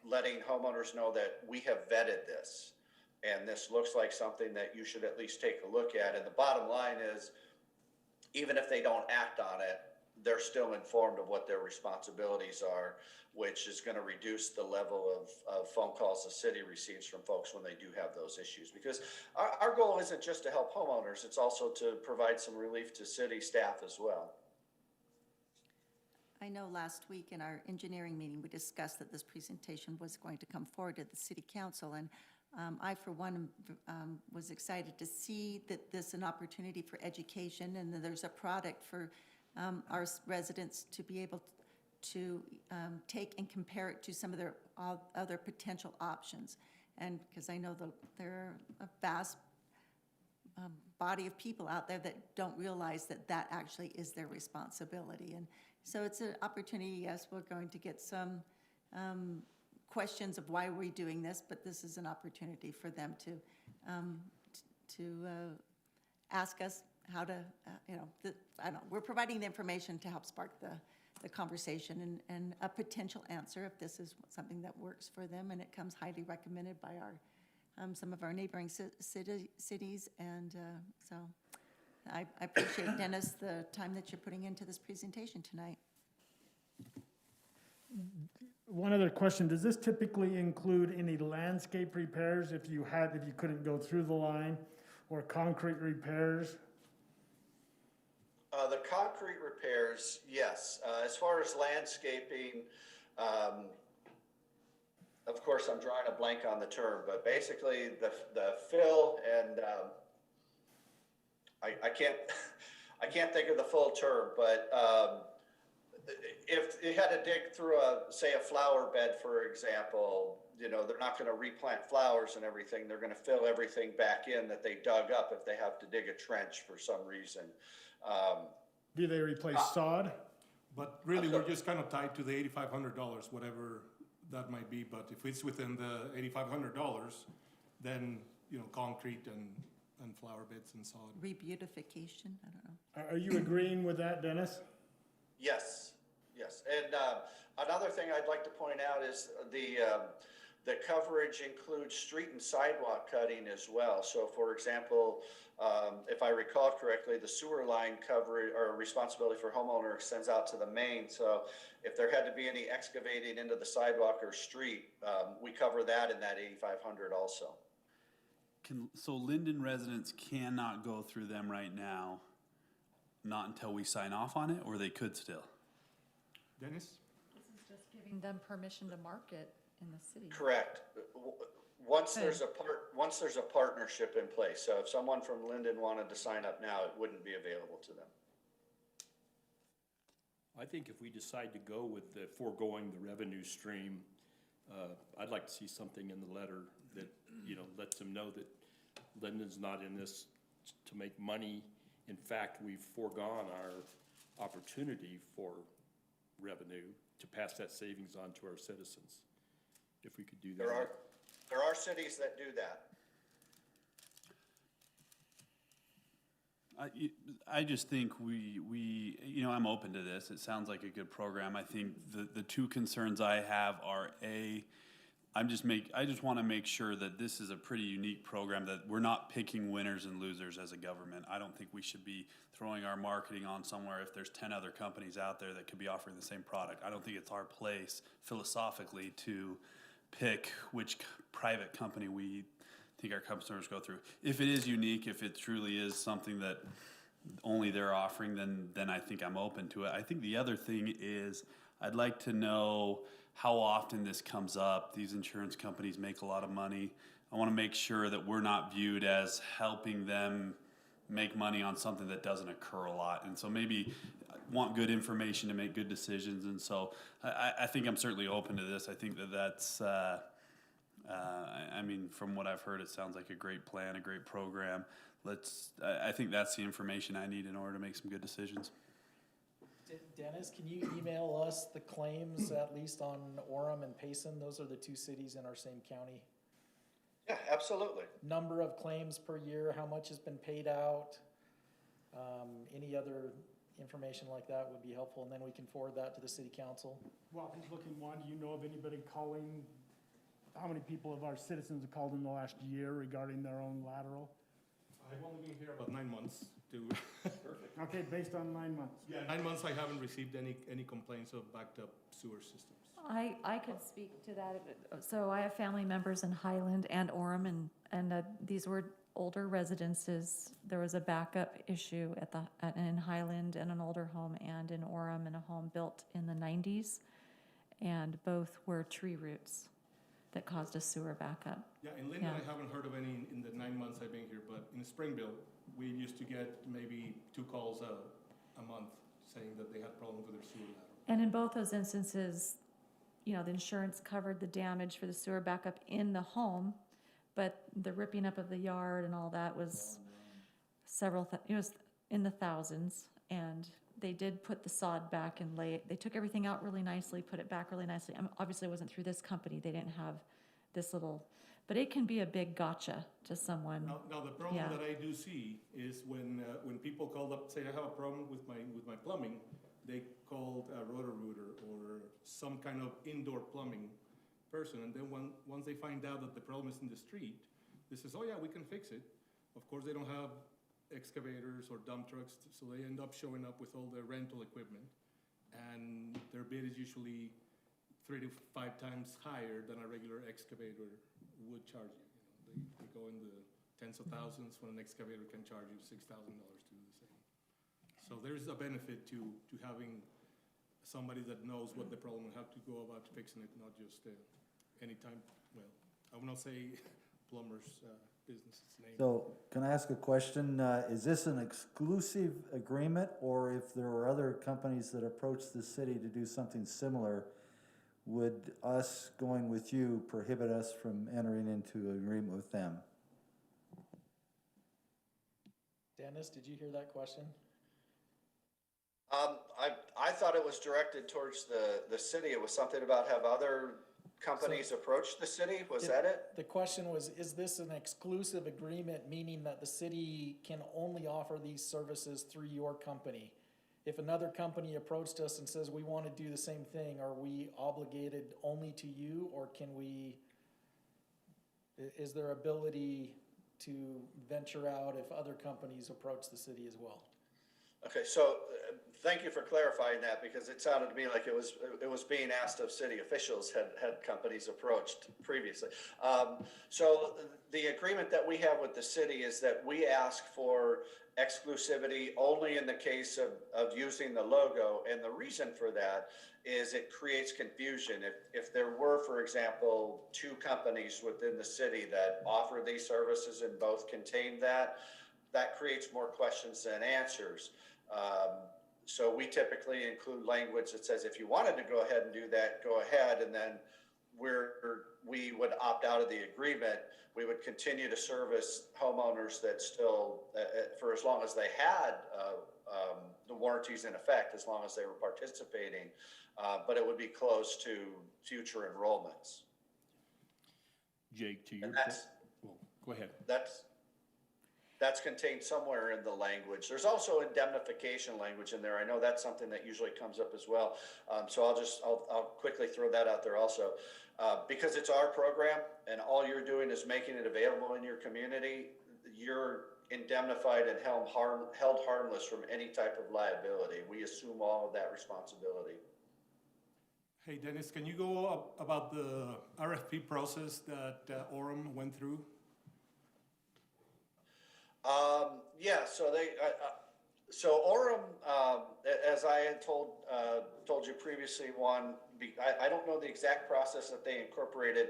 letting homeowners know that we have vetted this, and this looks like something that you should at least take a look at. And the bottom line is, even if they don't act on it, they're still informed of what their responsibilities are, which is going to reduce the level of phone calls the city receives from folks when they do have those issues. Because our goal isn't just to help homeowners, it's also to provide some relief to city staff as well. I know last week in our engineering meeting, we discussed that this presentation was going to come forward to the city council, and I, for one, was excited to see that this is an opportunity for education, and that there's a product for our residents to be able to take and compare it to some of their other potential options. And because I know there are a vast body of people out there that don't realize that that actually is their responsibility. And so it's an opportunity. Yes, we're going to get some questions of why we're doing this, but this is an opportunity for them to ask us how to, I don't know, we're providing the information to help spark the conversation and a potential answer if this is something that works for them, and it comes highly recommended by our some of our neighboring cities, and so I appreciate, Dennis, the time that you're putting into this presentation tonight. One other question, does this typically include any landscape repairs if you couldn't go through the line, or concrete repairs? The concrete repairs, yes. As far as landscaping, of course, I'm drawing a blank on the term, but basically the fill and I can't think of the full term, but if you had to dig through say a flower bed, for example, they're not going to replant flowers and everything. They're going to fill everything back in that they dug up if they have to dig a trench for some reason. Do they replace sod? But really, we're just kind of tied to the $8,500, whatever that might be. But if it's within the $8,500, then, concrete and flower beds and sod. Rebeautification, I don't know. Are you agreeing with that, Dennis? Yes. And another thing I'd like to point out is the coverage includes street and sidewalk cutting as well. So, for example, if I recall correctly, the sewer line coverage or responsibility for homeowner extends out to the main. So if there had to be any excavating into the sidewalk or street, we cover that in that $8,500 also. So Lindon residents cannot go through them right now, not until we sign off on it, or they could still? Dennis? This is just giving them permission to market in the city. Correct. Once there's a partnership in place. So if someone from Lindon wanted to sign up now, it wouldn't be available to them. I think if we decide to go with the foregoing the revenue stream, I'd like to see something in the letter that, lets them know that Lindon's not in this to make money. In fact, we've foregone our opportunity for revenue to pass that savings on to our citizens. If we could do that. There are cities that do that. I just think we I'm open to this. It sounds like a good program. I think the two concerns I have are I just want to make sure that this is a pretty unique program, that we're not picking winners and losers as a government. I don't think we should be throwing our marketing on somewhere if there's 10 other companies out there that could be offering the same product. I don't think it's our place philosophically to pick which private company we think our customers go through. If it is unique, if it truly is something that only they're offering, then I think I'm open to it. I think the other thing is I'd like to know how often this comes up. These insurance companies make a lot of money. I want to make sure that we're not viewed as helping them make money on something that doesn't occur a lot. And so maybe want good information to make good decisions. And so I think I'm certainly open to this. I think that's, from what I've heard, it sounds like a great plan, a great program. I think that's the information I need in order to make some good decisions. Dennis, can you email us the claims, at least on Orem and Payson? Those are the two cities in our same county. Yeah, absolutely. Number of claims per year, how much has been paid out, any other information like that would be helpful, and then we can forward that to the city council. While he's looking, Juan, do you know of anybody calling? How many people of our citizens have called in the last year regarding their own lateral? I've only been here about 9 months, to, Okay, based on 9 months. yeah, 9 months I haven't received any complaints of backed up sewer systems. I could speak to that. So I have family members in Highland and Orem, and these were older residences. There was a backup issue in Highland in an older home and in Orem in a home built in the 90s. And both were tree roots that caused a sewer backup. Yeah, in Lindon, Yeah. I haven't heard of any in the 9 months I've been here, but in Springville, we used to get maybe 2 calls a month saying that they had problems with their sewer lateral. And in both those instances, you know, the insurance covered the damage for the sewer backup in the home, but the ripping up of the yard and all that was it was in the thousands, and they did put the sod back and they took everything out really nicely, put it back really nicely. Obviously, it wasn't through this company. They didn't have this little, but it can be a big gotcha to someone. Now the problem Yeah. that I do see is when people called up, say, I have a problem with my plumbing, they called a Roto-Rooter or some kind of indoor plumbing person, and then once they find out that the problem is in the street, they says, oh yeah, we can fix it. Of course, they don't have excavators or dump trucks, so they end up showing up with all the rental equipment, and their bid is usually 3 to 5 times higher than a regular excavator would charge you. You know, they go in the tens of thousands when an excavator can charge you $6,000 to do the same. So there's a benefit to having somebody that knows what the problem and how to go about fixing it, not just anytime. Well, I will not say plumber's business name. So, can I ask a question? Is this an exclusive agreement, or if there are other companies that approach the city to do something similar, would us going with you prohibit us from entering into an agreement with them? Dennis, did you hear that question? I thought it was directed towards the city. It was something about have other companies approach the city. Was that it? The question was, is this an exclusive agreement, meaning that the city can only offer these services through your company? If another company approached us and says, we want to do the same thing, are we obligated only to you, or is there ability to venture out if other companies approach the city as well? Okay, so thank you for clarifying that, because it sounded to me like it was being asked of city officials had companies approached previously. So the agreement that we have with the city is that we ask for exclusivity only in the case of using the logo, and the reason for that is it creates confusion. If there were, for example, 2 companies within the city that offer these services and both contain that creates more questions than answers. So we typically include language that says if you wanted to go ahead and do that, go ahead, and then we would opt out of the agreement. We would continue to service homeowners that still, for as long as they had the warranties in effect, as long as they were participating, but it would be closed to future enrollments. Jake, to your And point, well, go ahead. That's contained somewhere in the language. There's also indemnification language in there. I know that's something that usually comes up as well. So I'll quickly throw that out there also. Because it's our program and all you're doing is making it available in your community, you're indemnified and held harmless from any type of liability. We assume all of that responsibility. Hey, Dennis, can you go about the RFP process that Orem went through? Yeah, so Orem, as I had told you previously, I don't know the exact process that they incorporated,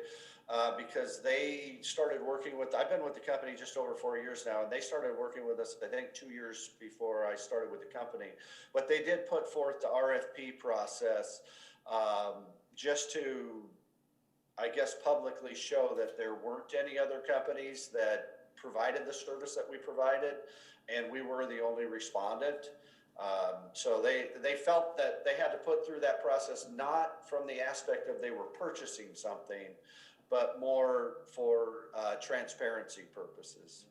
because they started working with, I've been with the company just over 4 years now, and they started working with us, I think 2 years before I started with the company. But they did put forth the RFP process, just to, I guess, publicly show that there weren't any other companies that provided the service that we provided, and we were the only respondent. So they felt that they had to put through that process, not from the aspect of they were purchasing something, but more for transparency purposes.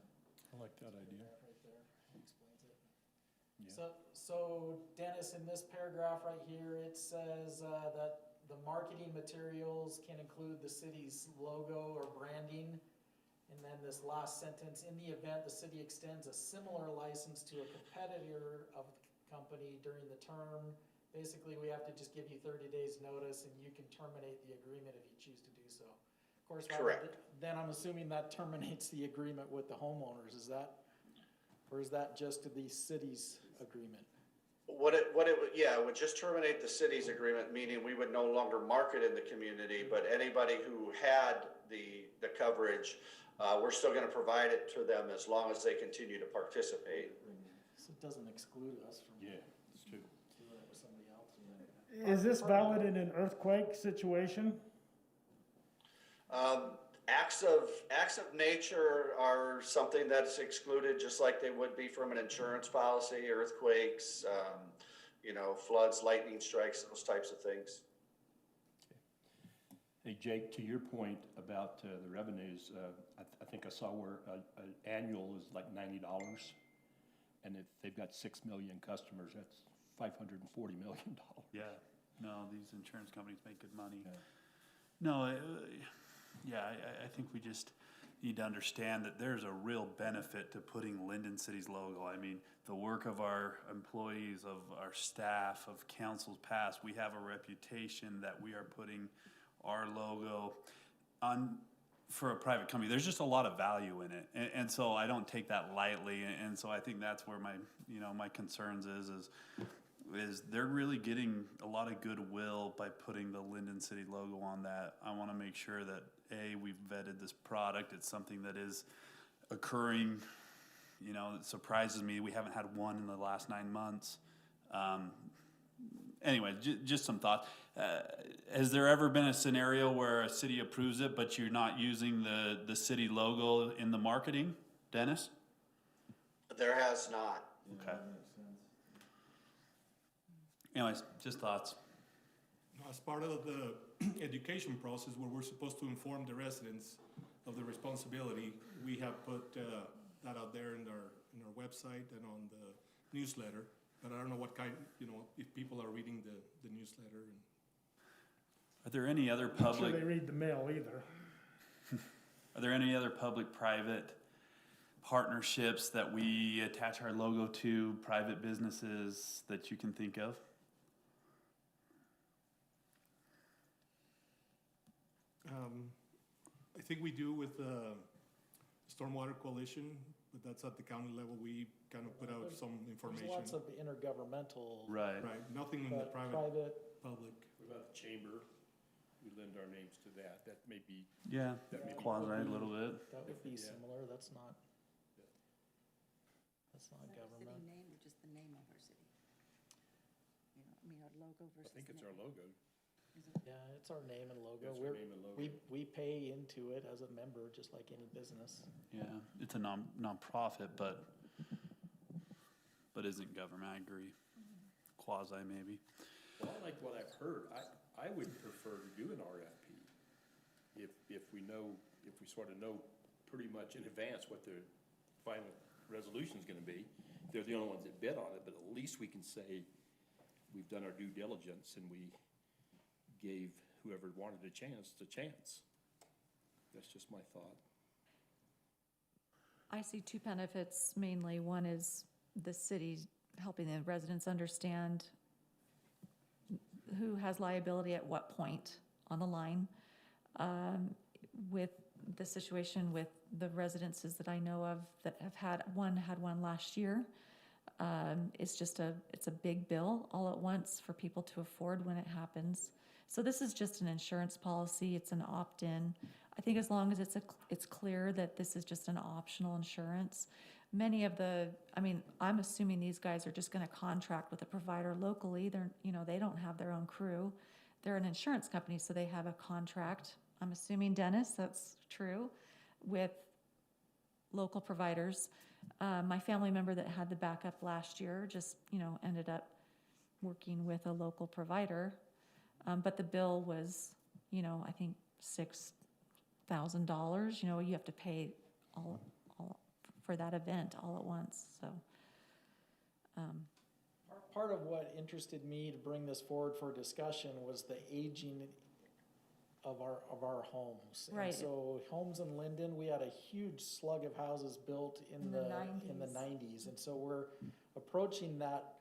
I like that idea. Right there, explains it. So Dennis, in this paragraph right here, it says that the marketing materials can include the city's logo or branding. And then this last sentence, in the event the city extends a similar license to a competitor of the company during the term, basically, we have to just give you 30 days notice and you can terminate the agreement if you choose to do so. Of course, Correct. then I'm assuming that terminates the agreement with the homeowners, is that, or is that just the city's agreement? It would just terminate the city's agreement, meaning we would no longer market in the community, but anybody who had the coverage, we're still gonna provide it to them as long as they continue to participate. So it doesn't exclude us from Yeah, it's true. doing it with somebody else. Is this valid in an earthquake situation? Acts of nature are something that's excluded, just like they would be from an insurance policy, earthquakes, floods, lightning strikes, those types of things. Hey, Jake, to your point about the revenues, I think I saw where an annual is like $90, and if they've got 6 million customers, that's $540 million. Yeah, no, these insurance companies make good money. Yeah. No, I think we just need to understand that there's a real benefit to putting Lindon City's logo. I mean, the work of our employees, of our staff, of councils past, we have a reputation that we are putting our logo on for a private company. There's just a lot of value in it, and so I don't take that lightly. And so I think that's where my concerns is they're really getting a lot of goodwill by putting the Lindon City logo on that. I want to make sure that we've vetted this product. It's something that is occurring. It surprises me. We haven't had one in the last 9 months. Anyway, just some thoughts. Has there ever been a scenario where a city approves it, but you're not using the city logo in the marketing, Dennis? There has not. Okay. Anyways, just thoughts. As part of the education process where we're supposed to inform the residents of the responsibility, we have put that out there in our website and on the newsletter. But I don't know what kind, if people are reading the newsletter. Are there any other I'm not public? sure they read the mail either. Are there any other public-private partnerships that we attach our logo to, private businesses that you can think of? I think we do with the Stormwater Coalition, but that's at the county level. We kind of put out some information. There's lots of intergovernmental. Right. Right, nothing in the but private, public. What about the chamber? We lend our names to that. That may be. Yeah, That may be quasi a little bit. That would be Yeah. similar, that's not government. City name or just the name of our city? Our logo I versus. think it's our logo. Yeah, it's our name and logo. It's our name and logo. We pay into it as a member, just like any business. Yeah, it's a non-profit, but isn't government. I agree. Quasi maybe. Well, I like what I've heard. I would prefer to do an RFP if we sort of know pretty much in advance what the final resolution is going to be. They're the only ones that bid on it, but at least we can say we've done our due diligence and we gave whoever wanted a chance the chance. That's just my thought. I see two benefits mainly. One is the city helping the residents understand who has liability at what point on the line. With the situation with the residences that I know of that have had one last year. It's a big bill all at once for people to afford when it happens. So this is just an insurance policy. It's an opt-in. I think as long as it's clear that this is just an optional insurance. I'm assuming these guys are just going to contract with a provider locally. They don't have their own crew. They're an insurance company, so they have a contract. I'm assuming, Dennis, that's true, with local providers. My family member that had the backup last year just, ended up working with a local provider. But the bill was, I think $6,000. You have to pay all for that event all at once. So, Part of what interested me to bring this forward for discussion was the aging of our homes. And Right. so homes in Lindon, we had a huge slug of houses built in the 90s. 90s. And so we're approaching that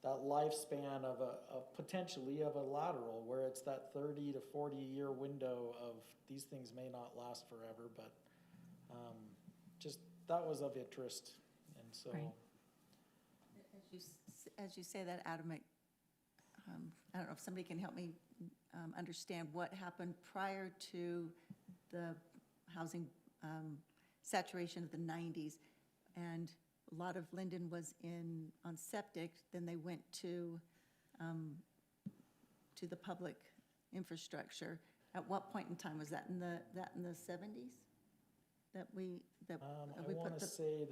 lifespan of potentially of a lateral, where it's that 30 to 40 year window of these things may not last forever, but just that was of interest. And so Right. As you say that, Adam, I don't know if somebody can help me understand what happened prior to the housing saturation of the 90s. And a lot of Lindon was on septic, then they went to the public infrastructure. At what point in time was that? In the 70s? That we I put want to the, say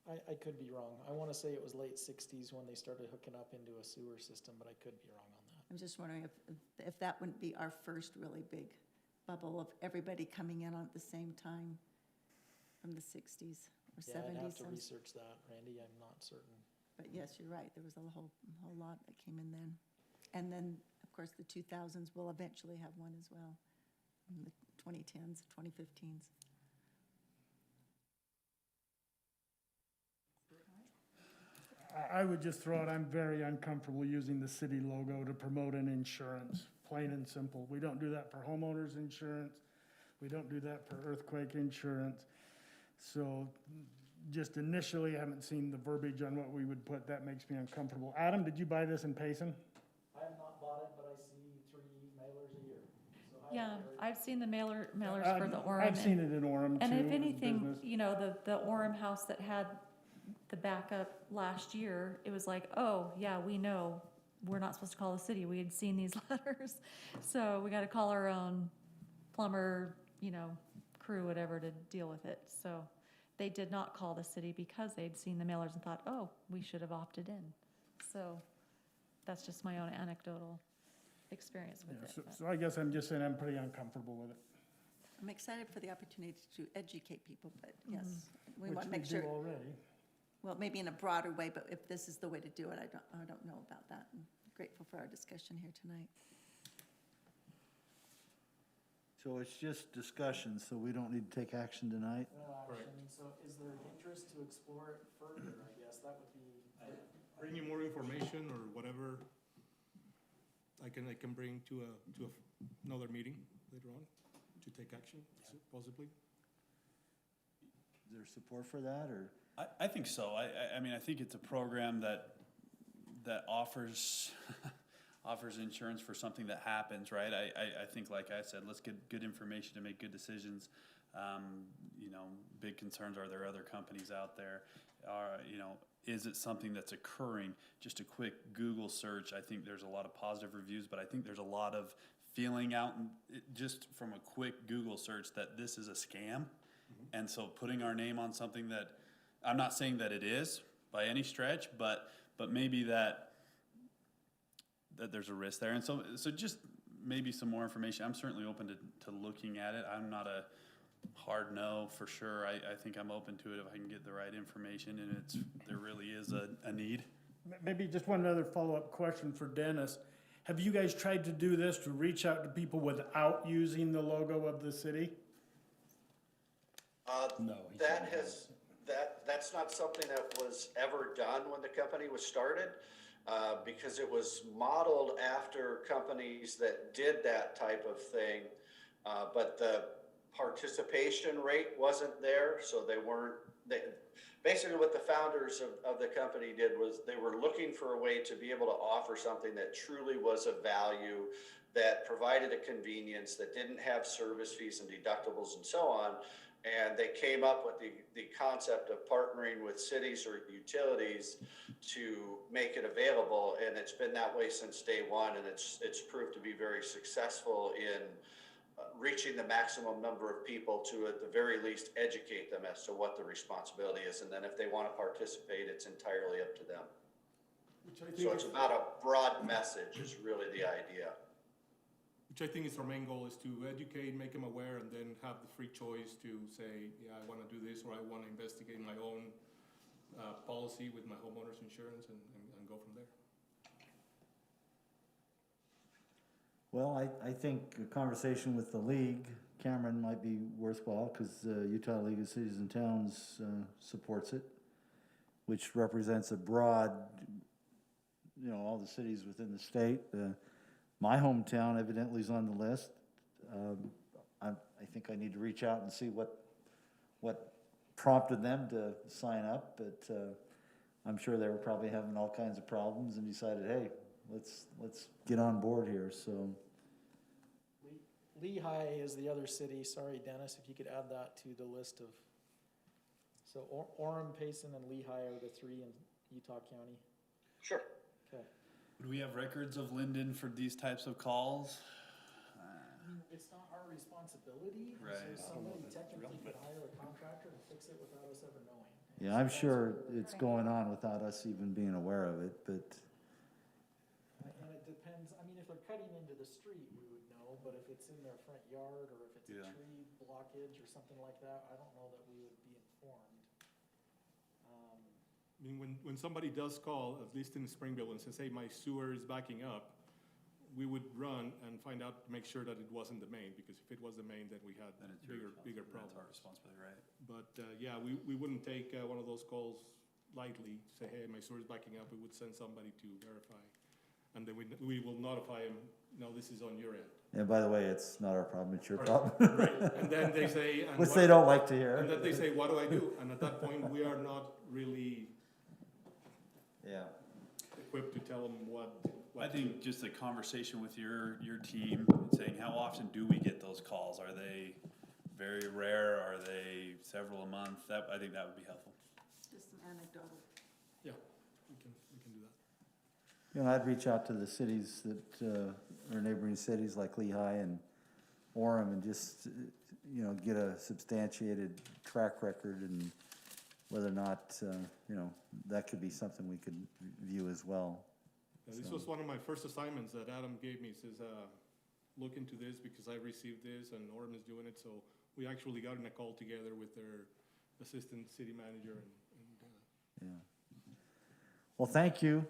I could be wrong. I want to say it was late 60s when they started hooking up into a sewer system, but I could be wrong on that. I'm just wondering if that wouldn't be our first really big bubble of everybody coming in at the same time from the 60s or 70s. Yeah, I'd have to research that, Randy. I'm not certain. But yes, you're right. There was a whole lot that came in then. And then, of course, the 2000s will eventually have one as well. And the 2010s, 2015s. I would just throw it, I'm very uncomfortable using the city logo to promote an insurance, plain and simple. We don't do that for homeowners insurance. We don't do that for earthquake insurance. So just initially, I haven't seen the verbiage on what we would put. That makes me uncomfortable. Adam, did you buy this in Payson? I have not bought it, but I see 3 mailers a year. So Yeah, I've seen the mailers for the Orem. I've seen it in Orem too. And if as anything, business. you know, the Orem house that had the backup last year, it was like, oh, yeah, we know, we're not supposed to call the city. We had seen these letters. So we got to call our own plumber, you know, crew, whatever, to deal with it. So they did not call the city because they'd seen the mailers and thought, oh, we should have opted in. So that's just my own anecdotal experience with Yeah, it. but- so I guess I'm just saying I'm pretty uncomfortable with it. I'm excited for the opportunity to educate people, but yes, we Which want to make do sure, already. well, maybe in a broader way, but if this is the way to do it, I don't know about that. I'm grateful for our discussion here tonight. So it's just discussion, so we don't need to take action tonight? No action. So is there interest to explore it further? I guess that would be. Bring you more information or whatever I can bring to another meeting later on to take action, possibly. Is there support for that, or? I think so. I mean, I think it's a program that offers offers insurance for something that happens, right? I think, like I said, let's get good information to make good decisions. You know, big concerns, are there other companies out there? You know, is it something that's occurring? Just a quick Google search, I think there's a lot of positive reviews, but I think there's a lot of feeling out, just from a quick Google search, that this is a scam. And so putting our name on something that, I'm not saying that it is by any stretch, but maybe that there's a risk there. And so just maybe some more information. I'm certainly open to looking at it. I'm not a hard no for sure. I think I'm open to it if I can get the right information, and there really is a need. Maybe just one other follow-up question for Dennis. Have you guys tried to do this to reach out to people without using the logo of the city? No. That's not something that was ever done when the company was started, because it was modeled after companies that did that type of thing, but the participation rate wasn't there, so basically what the founders of the company did was they were looking for a way to be able to offer something that truly was of value, that provided a convenience, that didn't have service fees and deductibles and so on. And they came up with the concept of partnering with cities or utilities to make it available. And it's been that way since day one. And it's proved to be very successful in reaching the maximum number of people to, at the very least, educate them as to what the responsibility is. And then if they want to participate, it's entirely up to them. So it's about a broad message is really the idea. Which I think is our main goal, is to educate, make them aware, and then have the free choice to say, yeah, I want to do this, or I want to investigate my own policy with my homeowner's insurance and go from there. Well, I think a conversation with the league, Cameron, might be worthwhile, because Utah League of Cities and Towns supports it, which represents a broad, all the cities within the state. My hometown evidently is on the list. I think I need to reach out and see what prompted them to sign up, but I'm sure they were probably having all kinds of problems and decided, hey, let's get on board here, so. Lehigh is the other city. Sorry, Dennis, if you could add that to the list of, so Orem, Payson, and Lehigh are the three in Utah County. Sure. Okay. Would we have records of Lindon for these types of calls? It's not our responsibility. Right. So somebody technically could hire a contractor to fix it without us ever knowing. Yeah, I'm sure it's going on without us even being aware of it, but And it depends, I mean, if they're cutting into the street, we would know, but if it's in their front yard, or if it's a Yeah. tree blockage or something like that, I don't know that we would be informed. I mean, when somebody does call, at least in Springville, and says, hey, my sewer is backing up, we would run and find out, make sure that it wasn't the main, because if it was the main, then we had Then it's your bigger responsibility. That's our problems. responsibility, right? But, yeah, we wouldn't take one of those calls lightly, say, hey, my sewer is backing up, we would send somebody to verify. And then we will notify them, no, this is on your end. and by the way, it's not our problem, it's your problem. Right, and then they say. and Which what- they don't like to hear. And then they say, what do I do? And at that point, we are not really Yeah. equipped to tell them what. I think just a conversation with your team, saying how often do we get those calls? Are they very rare? Are they several a month? I think that would be helpful. Just some anecdotal. Yeah, we can do that. I'd reach out to the cities that are neighboring cities like Lehigh and Orem and just, get a substantiated track record and whether or not, that could be something we could view as well. This was one of my first assignments that Adam gave me. He says, look into this because I received this and Orem is doing it. So we actually got in a call together with their assistant city manager Yeah. Well, thank you.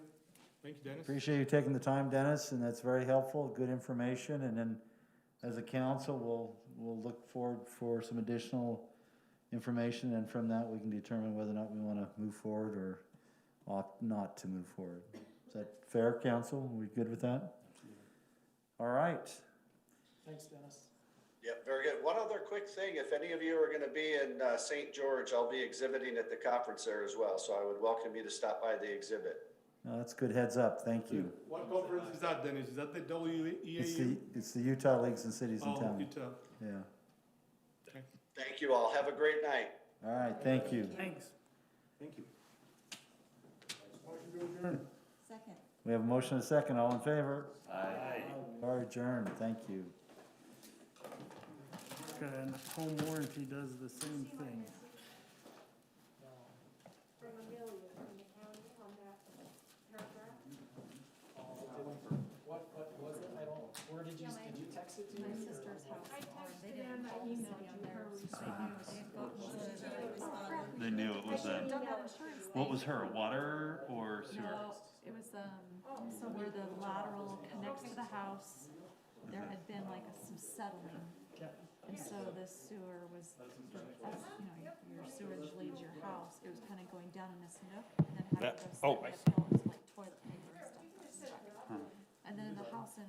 thank you, Dennis. Appreciate you taking the time, Dennis, and that's very helpful, good information. And then as a council, we'll look forward for some additional information, and from that, we can determine whether or not we want to move forward or opt not to move forward. Is that fair, council? Are we good with that? All right. Thanks, Dennis. Yep, very good. One other quick thing, if any of you are gonna be in St. George, I'll be exhibiting at the conference there as well, so I would welcome you to stop by the exhibit. No, that's good heads up, thank you. What conference is that, Dennis? Is that the WEAU? It's the Utah Leagues and Cities in Oh, Town. Utah. Yeah. Thank you all. Have a great night. All right, thank you. Thanks. Thank you. Motion to adjourn. Second. We have a motion and a second, all in favor? Aye. Are adjourned, thank you. Okay, and home warranty does the same thing. From Amelia, from the county on that paragraph. What was it? I don't, where did you text it to me? My or- sister's house. I texted and I emailed you her response. They knew it was Don't them. have insurance. What was her, water or sewer? No, it was, so where the lateral connects to the house, there had been like some settling. And so the sewer was, as, your sewage leaves your house, it was kind of going down in this nook and then had to go slip uphill to like toilet paper and stuff was stuck. And then the house in